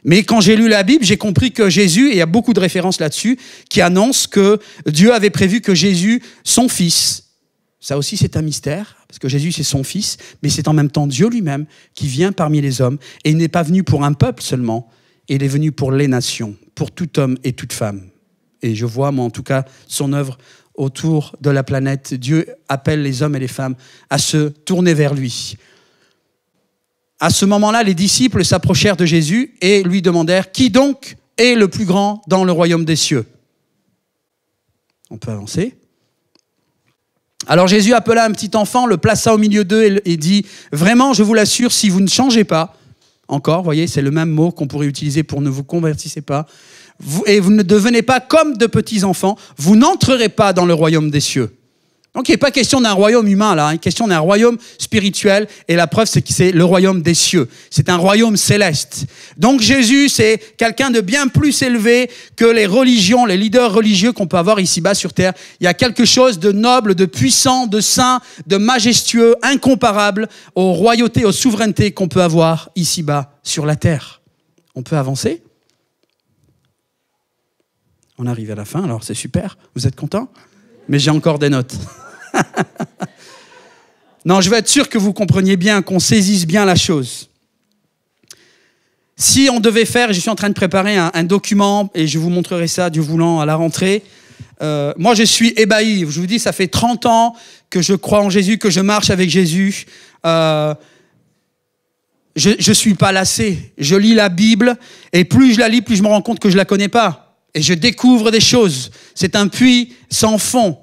Mais quand j'ai lu la Bible, j'ai compris que Jésus, et il y a beaucoup de références là-dessus, qui annoncent que Dieu avait prévu que Jésus, son fils, ça aussi c'est un mystère, parce que Jésus c'est son fils, mais c'est en même temps Dieu lui-même qui vient parmi les hommes, et il n'est pas venu pour un peuple seulement, il est venu pour les nations, pour tout homme et toute femme. Et je vois, moi en tout cas, son œuvre autour de la planète. Dieu appelle les hommes et les femmes à se tourner vers lui. À ce moment-là, les disciples s'approchèrent de Jésus et lui demandèrent « Qui donc est le plus grand dans le royaume des cieux ?» On peut avancer. Alors Jésus appela un petit enfant, le plaça au milieu d'eux et dit « Vraiment, je vous l'assure, si vous ne changez pas, encore, vous voyez, c'est le même mot qu'on pourrait utiliser pour ne vous convertissez pas, et vous ne devenez pas comme de petits enfants, vous n'entrerez pas dans le royaume des cieux. » Donc il n'est pas question d'un royaume humain là, il est question d'un royaume spirituel et la preuve c'est que c'est le royaume des cieux. C'est un royaume céleste. Donc Jésus c'est quelqu'un de bien plus élevé que les religions, les leaders religieux qu'on peut avoir ici-bas sur terre. Il y a quelque chose de noble, de puissant, de saint, de majestueux, incomparable aux royautés, aux souverainetés qu'on peut avoir ici-bas sur la terre. On peut avancer ? On arrive à la fin alors c'est super. Vous êtes contents ? Mais j'ai encore des notes. Non, je veux être sûr que vous compreniez bien, qu'on saisisse bien la chose. Si on devait faire, je suis en train de préparer un document, et je vous montrerai ça, Dieu voulant, à la rentrée. Moi, je suis ébahi. Je vous dis, ça fait 30 ans que je crois en Jésus, que je marche avec Jésus. Je suis pas lassé. Je lis la Bible, et plus je la lis, plus je me rends compte que je la connais pas. Et je découvre des choses. C'est un puits sans fond.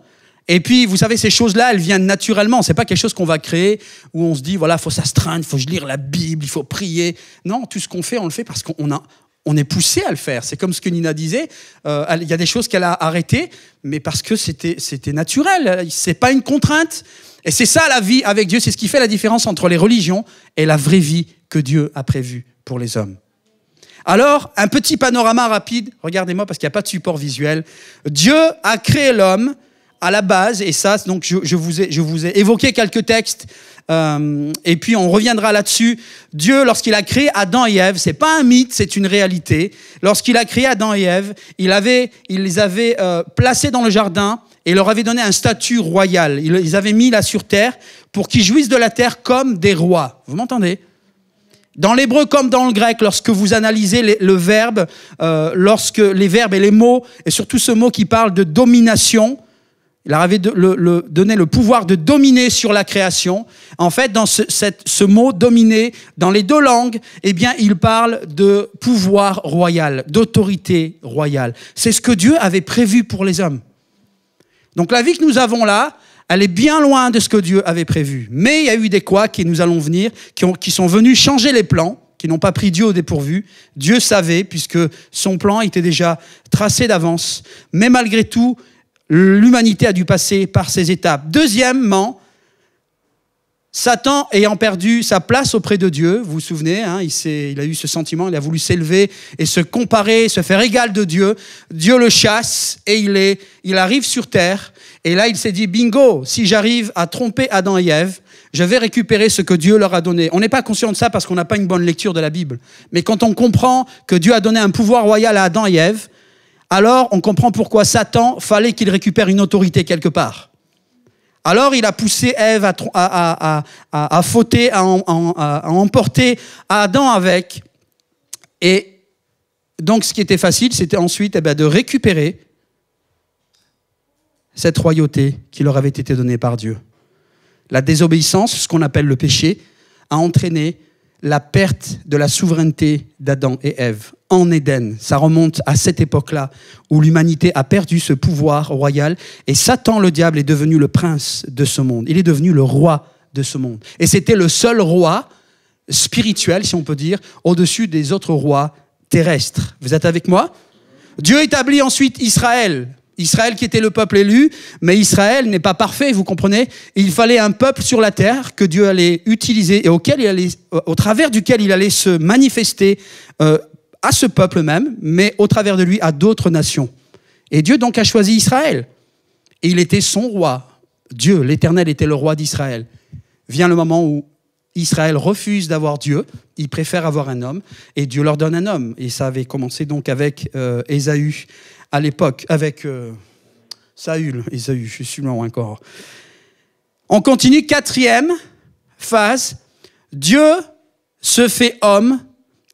Et puis, vous savez, ces choses-là, elles viennent naturellement. C'est pas quelque chose qu'on va créer où on se dit, voilà, faut s'astreindre, faut lire la Bible, il faut prier. Non, tout ce qu'on fait, on le fait parce qu'on est poussé à le faire. C'est comme ce que Nina disait. Il y a des choses qu'elle a arrêtées, mais parce que c'était naturel. C'est pas une contrainte. Et c'est ça la vie avec Dieu. C'est ce qui fait la différence entre les religions et la vraie vie que Dieu a prévue pour les hommes. Alors, un petit panorama rapide. Regardez-moi parce qu'il n'y a pas de support visuel. Dieu a créé l'homme à la base, et ça, donc je vous ai évoqué quelques textes, et puis on reviendra là-dessus. Dieu, lorsqu'il a créé Adam et Ève, c'est pas un mythe, c'est une réalité. Lorsqu'il a créé Adam et Ève, il les avait placés dans le jardin et leur avait donné un statut royal. Ils les avait mis là sur terre pour qu'ils jouissent de la terre comme des rois. Vous m'entendez ? Dans l'hébreu comme dans le grec, lorsque vous analysez le verbe, lorsque les verbes et les mots, et surtout ce mot qui parle de domination, il leur avait donné le pouvoir de dominer sur la création. En fait, dans ce mot « dominer », dans les deux langues, eh bien, il parle de pouvoir royal, d'autorité royale. C'est ce que Dieu avait prévu pour les hommes. Donc la vie que nous avons là, elle est bien loin de ce que Dieu avait prévu. Mais il y a eu des couacs, et nous allons venir, qui sont venus changer les plans, qui n'ont pas pris Dieu au dépourvu. Dieu savait, puisque son plan était déjà tracé d'avance. Mais malgré tout, l'humanité a dû passer par ces étapes. Deuxièmement, Satan ayant perdu sa place auprès de Dieu, vous vous souvenez, hein, il a eu ce sentiment, il a voulu s'élever et se comparer, se faire égal de Dieu. Dieu le chasse et il arrive sur terre. Et là, il s'est dit, bingo, si j'arrive à tromper Adam et Ève, je vais récupérer ce que Dieu leur a donné. On n'est pas conscient de ça parce qu'on n'a pas une bonne lecture de la Bible. Mais quand on comprend que Dieu a donné un pouvoir royal à Adam et Ève, alors on comprend pourquoi Satan fallait qu'il récupère une autorité quelque part. Alors il a poussé Ève à fauter, à emporter Adam avec. Et donc ce qui était facile, c'était ensuite de récupérer cette royauté qui leur avait été donnée par Dieu. La désobéissance, ce qu'on appelle le péché, a entraîné la perte de la souveraineté d'Adam et Ève en Éden. Ça remonte à cette époque-là où l'humanité a perdu ce pouvoir royal et Satan, le diable, est devenu le prince de ce monde. Il est devenu le roi de ce monde. Et c'était le seul roi spirituel, si on peut dire, au-dessus des autres rois terrestres. Vous êtes avec moi ? Dieu établit ensuite Israël. Israël qui était le peuple élu, mais Israël n'est pas parfait, vous comprenez ? Il fallait un peuple sur la terre que Dieu allait utiliser et au travers duquel il allait se manifester à ce peuple même, mais au travers de lui à d'autres nations. Et Dieu donc a choisi Israël. Et il était son roi. Dieu, l'Éternel, était le roi d'Israël. Vient le moment où Israël refuse d'avoir Dieu, il préfère avoir un homme, et Dieu leur donne un homme. Et ça avait commencé donc avec Ésaü à l'époque, avec Saül, Ésaü, je suis loin encore. On continue, 4e phase, Dieu se fait homme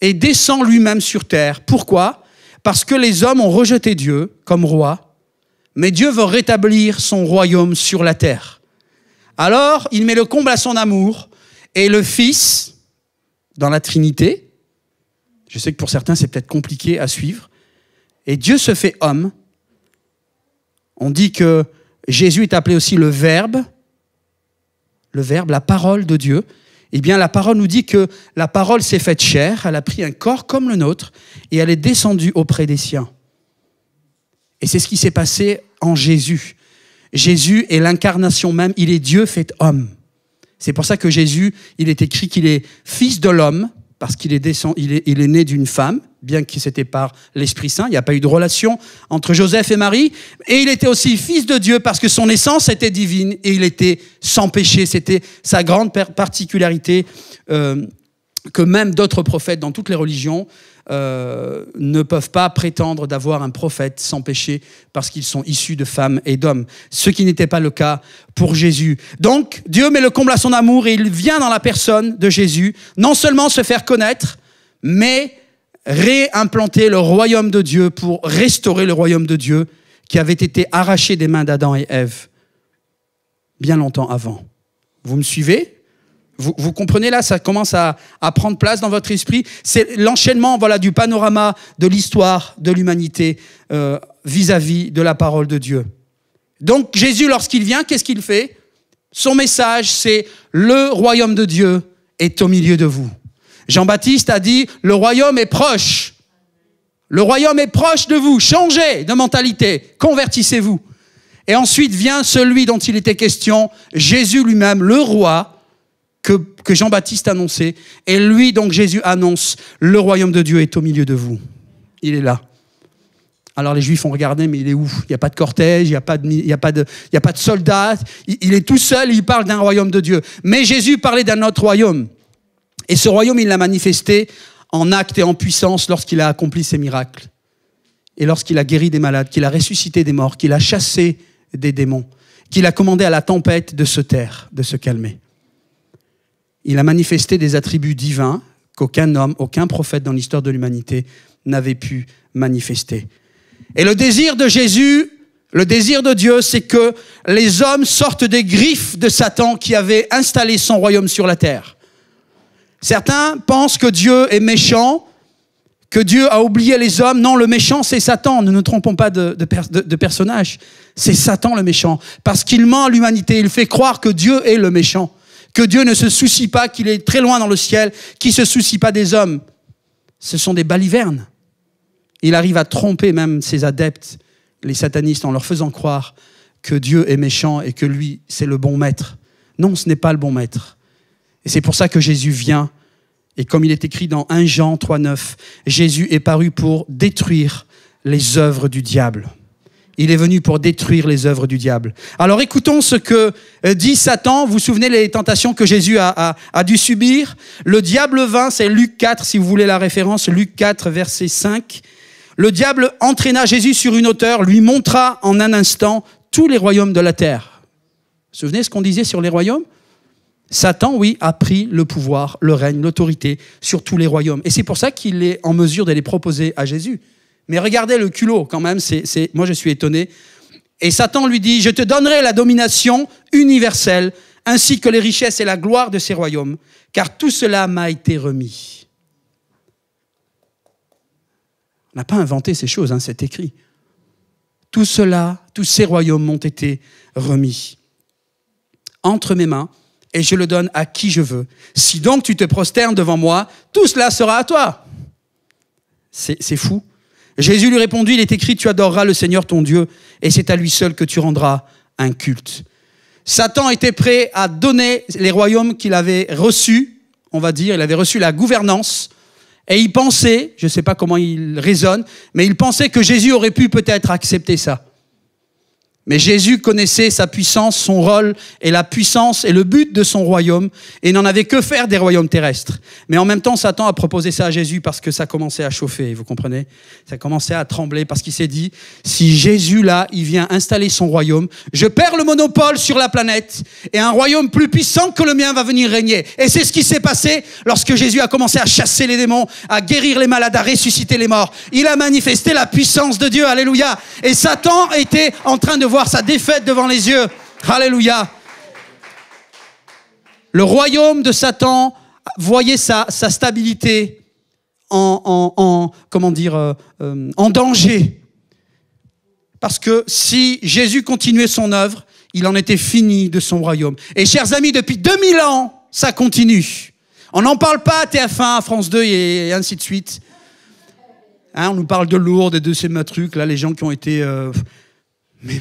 et descend lui-même sur terre. Pourquoi ? Parce que les hommes ont rejeté Dieu comme roi, mais Dieu veut rétablir son royaume sur la terre. Alors, il met le comble à son amour, et le Fils, dans la Trinité, je sais que pour certains c'est peut-être compliqué à suivre, et Dieu se fait homme. On dit que Jésus est appelé aussi le Verbe, le Verbe, la parole de Dieu, eh bien la parole nous dit que la parole s'est faite chair, elle a pris un corps comme le nôtre et elle est descendue auprès des siens. Et c'est ce qui s'est passé en Jésus. Jésus est l'incarnation même, il est Dieu fait homme. C'est pour ça que Jésus, il est écrit qu'il est fils de l'homme, parce qu'il il est né d'une femme, bien que c'était par l'Esprit Saint, il n'y a pas eu de relation entre Joseph et Marie, et il était aussi fils de Dieu parce que son essence était divine et il était sans péché. C'était sa grande particularité que même d'autres prophètes dans toutes les religions ne peuvent pas prétendre d'avoir un prophète sans péché parce qu'ils sont issus de femmes et d'hommes, ce qui n'était pas le cas pour Jésus. Donc Dieu met le comble à son amour et il vient dans la personne de Jésus non seulement se faire connaître, mais réimplanter le royaume de Dieu pour restaurer le royaume de Dieu qui avait été arraché des mains d'Adam et Ève bien longtemps avant. Vous me suivez ? Vous comprenez là, ça commence à prendre place dans votre esprit. C'est l'enchaînement du panorama de l'histoire de l'humanité vis-à-vis de la parole de Dieu. Donc Jésus, lorsqu'il vient, qu'est-ce qu'il fait ? Son message, c'est « Le royaume de Dieu est au milieu de vous ». Jean-Baptiste a dit « Le royaume est proche ». Le royaume est proche de vous. Changez de mentalité, convertissez-vous. Et ensuite vient celui dont il était question, Jésus lui-même, le roi, que Jean-Baptiste annonçait. Et lui, donc, Jésus annonce, le royaume de Dieu est au milieu de vous. Il est là. Alors les Juifs ont regardé, mais il est où ? Il n'y a pas de cortège, il n'y a pas de soldats. Il est tout seul, il parle d'un royaume de Dieu. Mais Jésus parlait d'un autre royaume. Et ce royaume, il l'a manifesté en acte et en puissance lorsqu'il a accompli ses miracles. Et lorsqu'il a guéri des malades, qu'il a ressuscité des morts, qu'il a chassé des démons, qu'il a commandé à la tempête de se taire, de se calmer. Il a manifesté des attributs divins qu'aucun homme, aucun prophète dans l'histoire de l'humanité n'avait pu manifester. Et le désir de Jésus, le désir de Dieu, c'est que les hommes sortent des griffes de Satan qui avait installé son royaume sur la terre. Certains pensent que Dieu est méchant, que Dieu a oublié les hommes. Non, le méchant, c'est Satan. Ne nous trompons pas de personnage. C'est Satan le méchant. Parce qu'il ment à l'humanité. Il fait croire que Dieu est le méchant. Que Dieu ne se soucie pas, qu'il est très loin dans le ciel, qu'il ne se soucie pas des hommes. Ce sont des balivernes. Il arrive à tromper même ses adeptes, les satanistes, en leur faisant croire que Dieu est méchant et que lui, c'est le bon maître. Non, ce n'est pas le bon maître. Et c'est pour ça que Jésus vient. Et comme il est écrit dans 1 Jean 3,9, Jésus est paru pour détruire les œuvres du diable. Il est venu pour détruire les œuvres du diable. Alors écoutons ce que dit Satan. Vous vous souvenez les tentations que Jésus a dû subir ? Le diable vint, c'est Luc 4, si vous voulez la référence, Luc 4, verset 5. Le diable entraîna Jésus sur une hauteur, lui montra en un instant tous les royaumes de la terre. Vous vous souvenez ce qu'on disait sur les royaumes ? Satan, oui, a pris le pouvoir, le règne, l'autorité sur tous les royaumes. Et c'est pour ça qu'il est en mesure de les proposer à Jésus. Mais regardez le culot quand même, moi je suis étonné. Et Satan lui dit, je te donnerai la domination universelle, ainsi que les richesses et la gloire de ces royaumes, car tout cela m'a été remis. On n'a pas inventé ces choses, c'est écrit. Tout cela, tous ces royaumes m'ont été remis entre mes mains, et je le donne à qui je veux. Si donc tu te prosternes devant moi, tout cela sera à toi. C'est fou. Jésus lui répondit, il est écrit, tu adoreras le Seigneur ton Dieu, et c'est à lui seul que tu rendras un culte. Satan était prêt à donner les royaumes qu'il avait reçus, on va dire, il avait reçu la gouvernance, et il pensait, je ne sais pas comment il raisonne, mais il pensait que Jésus aurait pu peut-être accepter ça. Mais Jésus connaissait sa puissance, son rôle et la puissance et le but de son royaume et n'en avait que faire des royaumes terrestres. Mais en même temps, Satan a proposé ça à Jésus parce que ça commençait à chauffer, vous comprenez ? Ça commençait à trembler parce qu'il s'est dit, si Jésus là, il vient installer son royaume, je perds le monopole sur la planète et un royaume plus puissant que le mien va venir régner. Et c'est ce qui s'est passé lorsque Jésus a commencé à chasser les démons, à guérir les malades, à ressusciter les morts. Il a manifesté la puissance de Dieu, alléluia. Et Satan était en train de voir sa défaite devant les yeux. Alléluia. Le royaume de Satan voyait sa stabilité en danger. Parce que si Jésus continuait son œuvre, Il en était fini de son royaume. Et chers amis, depuis 2000 ans, ça continue. On n'en parle pas à TF1, à France 2 et ainsi de suite. Hein, on nous parle de Lourdes et de ces trucs, là, les gens qui ont été... Mais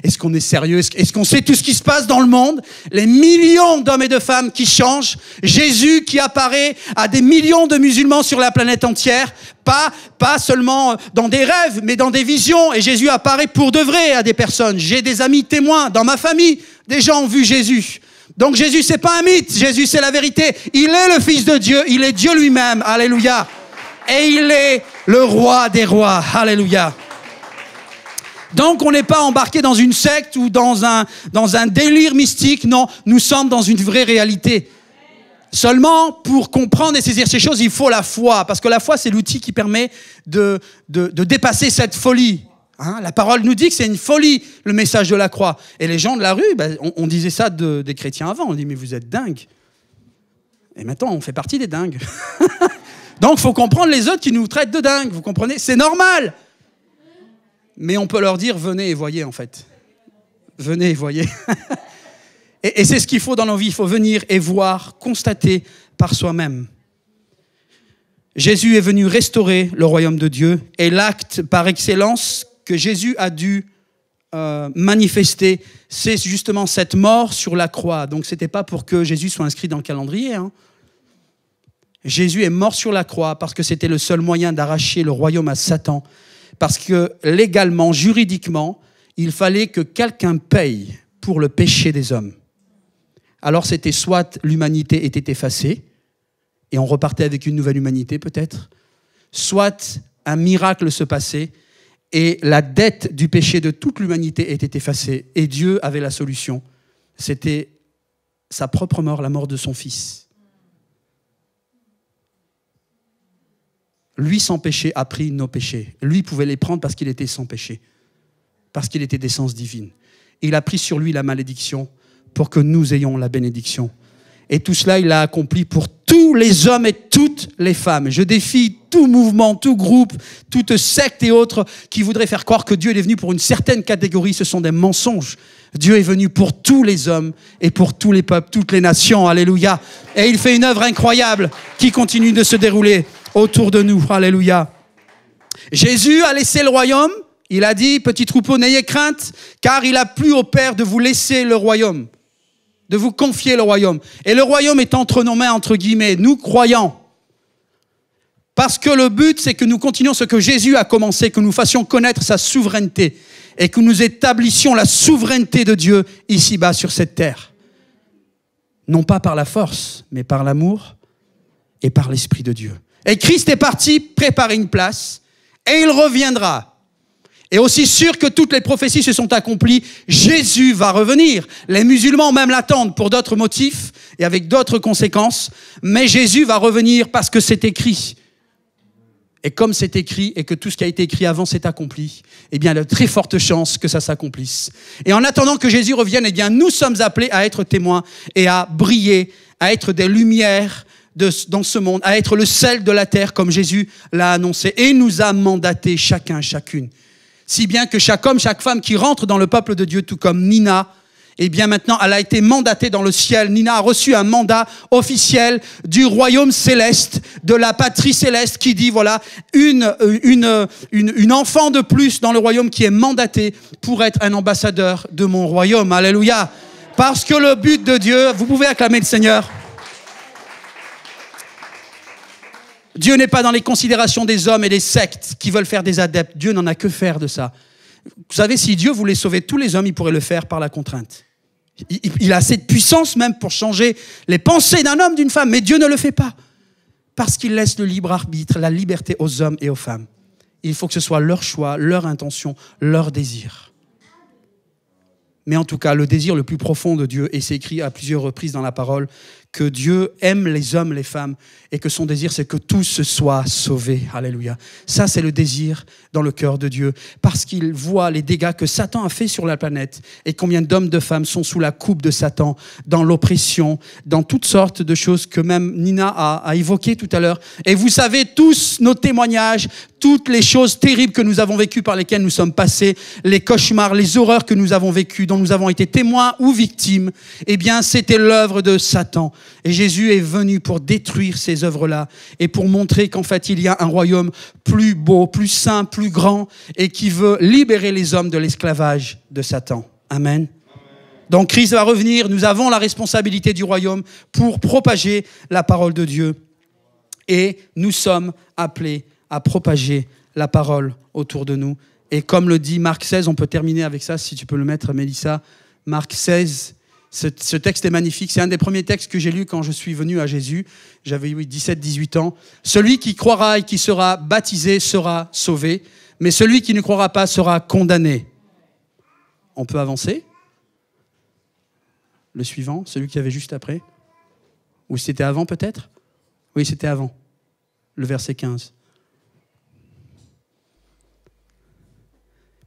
est-ce qu'on est sérieux? Est-ce qu'on sait tout ce qui se passe dans le monde? Les millions d'hommes et de femmes qui changent. Jésus qui apparaît à des millions de musulmans sur la planète entière. Pas seulement dans des rêves, mais dans des visions. Et Jésus apparaît pour de vrai à des personnes. J'ai des amis témoins dans ma famille. Des gens ont vu Jésus. Donc Jésus, c'est pas un mythe. Jésus, c'est la vérité. Il est le Fils de Dieu. Il est Dieu lui-même. Alléluia. Et il est le roi des rois. Alléluia. Donc, on n'est pas embarqué dans une secte ou dans un délire mystique. Non, nous sommes dans une vraie réalité. Seulement, pour comprendre et saisir ces choses, il faut la foi. Parce que la foi, c'est l'outil qui permet de dépasser cette folie. Hein, la parole nous dit que c'est une folie, le message de la croix. Et les gens de la rue, on disait ça des chrétiens avant. On dit, mais vous êtes dingues. Et maintenant, on fait partie des dingues. Donc, il faut comprendre les autres qui nous traitent de dingues. Vous comprenez? C'est normal. Mais on peut leur dire, venez et voyez en fait. Venez et voyez. et c'est ce qu'il faut dans nos vies. Il faut venir et voir, constater par soi-même. Jésus est venu restaurer le royaume de Dieu. Et l'acte par excellence que Jésus a dû manifester, c'est justement cette mort sur la croix. Donc ce n'était pas pour que Jésus soit inscrit dans le calendrier. Hein. Jésus est mort sur la croix parce que c'était le seul moyen d'arracher le royaume à Satan. Parce que légalement, juridiquement, il fallait que quelqu'un paye pour le péché des hommes. Alors c'était soit l'humanité était effacée, et on repartait avec une nouvelle humanité peut-être, soit un miracle se passait, et la dette du péché de toute l'humanité était effacée, et Dieu avait la solution. C'était sa propre mort, la mort de son Fils. Lui, sans péché, a pris nos péchés. Lui pouvait les prendre parce qu'il était sans péché, parce qu'il était d'essence divine. Il a pris sur lui la malédiction pour que nous ayons la bénédiction. Et tout cela, il l'a accompli pour tous les hommes et toutes les femmes. Je défie tout mouvement, tout groupe, toute secte et autres qui voudraient faire croire que Dieu est venu pour une certaine catégorie. Ce sont des mensonges. Dieu est venu pour tous les hommes et pour tous les peuples, toutes les nations. Alléluia. Et il fait une œuvre incroyable qui continue de se dérouler autour de nous. Alléluia. Jésus a laissé le royaume. Il a dit, petit troupeau, n'ayez crainte, car il a plu au Père de vous laisser le royaume, de vous confier le royaume. Et le royaume est entre nos mains, entre guillemets, nous croyants. Parce que le but, c'est que nous continuions ce que Jésus a commencé, que nous fassions connaître sa souveraineté et que nous établissions la souveraineté de Dieu ici-bas sur cette terre. Non pas par la force, mais par l'amour et par l'Esprit de Dieu. Et Christ est parti préparer une place et il reviendra. Et aussi sûr que toutes les prophéties se sont accomplies, Jésus va revenir. Les musulmans même l'attendent pour d'autres motifs et avec d'autres conséquences, mais Jésus va revenir parce que c'est écrit. Et comme c'est écrit et que tout ce qui a été écrit avant s'est accompli, eh bien, il y a de très fortes chances que ça s'accomplisse. Et en attendant que Jésus revienne, eh bien, nous sommes appelés à être témoins et à briller, à être des lumières dans ce monde, à être le sel de la terre comme Jésus l'a annoncé et nous a mandaté chacun, chacune. Si bien que chaque homme, chaque femme qui rentre dans le peuple de Dieu, tout comme Nina, eh bien maintenant elle a été mandatée dans le ciel. Nina a reçu un mandat officiel du royaume céleste, de la patrie céleste qui dit voilà, une enfant de plus dans le royaume qui est mandatée pour être un ambassadeur de mon royaume. Alléluia. Parce que le but de Dieu, vous pouvez acclamer le Seigneur. Dieu n'est pas dans les considérations des hommes et des sectes qui veulent faire des adeptes. Dieu n'en a que faire de ça. Vous savez, si Dieu voulait sauver tous les hommes, il pourrait le faire par la contrainte. Il a assez de puissance même pour changer les pensées d'un homme, d'une femme. Mais Dieu ne le fait pas. Parce qu'il laisse le libre arbitre, la liberté aux hommes et aux femmes. Il faut que ce soit leur choix, leur intention, leur désir. Mais en tout cas, le désir le plus profond de Dieu, et c'est écrit à plusieurs reprises dans la parole, que Dieu aime les hommes, les femmes, et que son désir, c'est que tous soient sauvés. Alléluia. Ça, c'est le désir dans le cœur de Dieu, parce qu'il voit les dégâts que Satan a fait sur la planète, et combien d'hommes, de femmes sont sous la coupe de Satan, dans l'oppression, dans toutes sortes de choses que même Nina a évoquées tout à l'heure. Et vous savez tous nos témoignages, toutes les choses terribles que nous avons vécues, par lesquelles nous sommes passés, les cauchemars, les horreurs que nous avons vécues, dont nous avons été témoins ou victimes, eh bien, c'était l'œuvre de Satan. Et Jésus est venu pour détruire ces œuvres-là et pour montrer qu'en fait, il y a un royaume plus beau, plus saint, plus grand et qui veut libérer les hommes de l'esclavage de Satan. Amen. Donc, Christ va revenir. Nous avons la responsabilité du royaume pour propager la parole de Dieu. Et nous sommes appelés à propager la parole autour de nous. Et comme le dit Marc 16, on peut terminer avec ça, si tu peux le mettre, Mélissa. Marc 16, ce texte est magnifique. C'est un des premiers textes que j'ai lus quand je suis venu à Jésus. J'avais 17-18 ans. Celui qui croira et qui sera baptisé sera sauvé, mais celui qui ne croira pas sera condamné. On peut avancer ? Le suivant, celui qui avait juste après ? Ou c'était avant peut-être ? Oui, c'était avant. Le verset 15.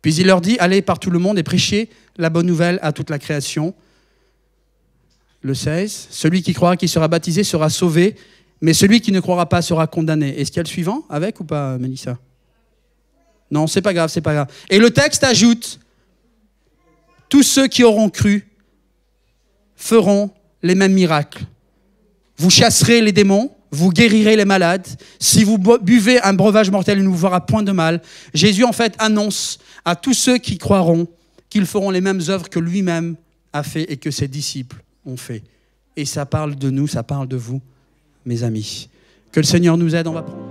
Puis il leur dit, allez par tout le monde et prêchez la bonne nouvelle à toute la création. Le 16, celui qui croira qui sera baptisé sera sauvé, mais celui qui ne croira pas sera condamné. Est-ce qu'il y a le suivant avec ou pas, Mélissa ? Non, c'est pas grave, c'est pas grave. Et le texte ajoute, tous ceux qui auront cru feront les mêmes miracles. Vous chasserez les démons, vous guérirez les malades. Si vous buvez un breuvage mortel, il ne vous fera point de mal. Jésus, en fait, annonce à tous ceux qui croiront qu'ils feront les mêmes œuvres que lui-même a fait et que ses disciples ont fait. Et ça parle de nous, ça parle de vous, mes amis. Que le Seigneur nous aide, on va prendre.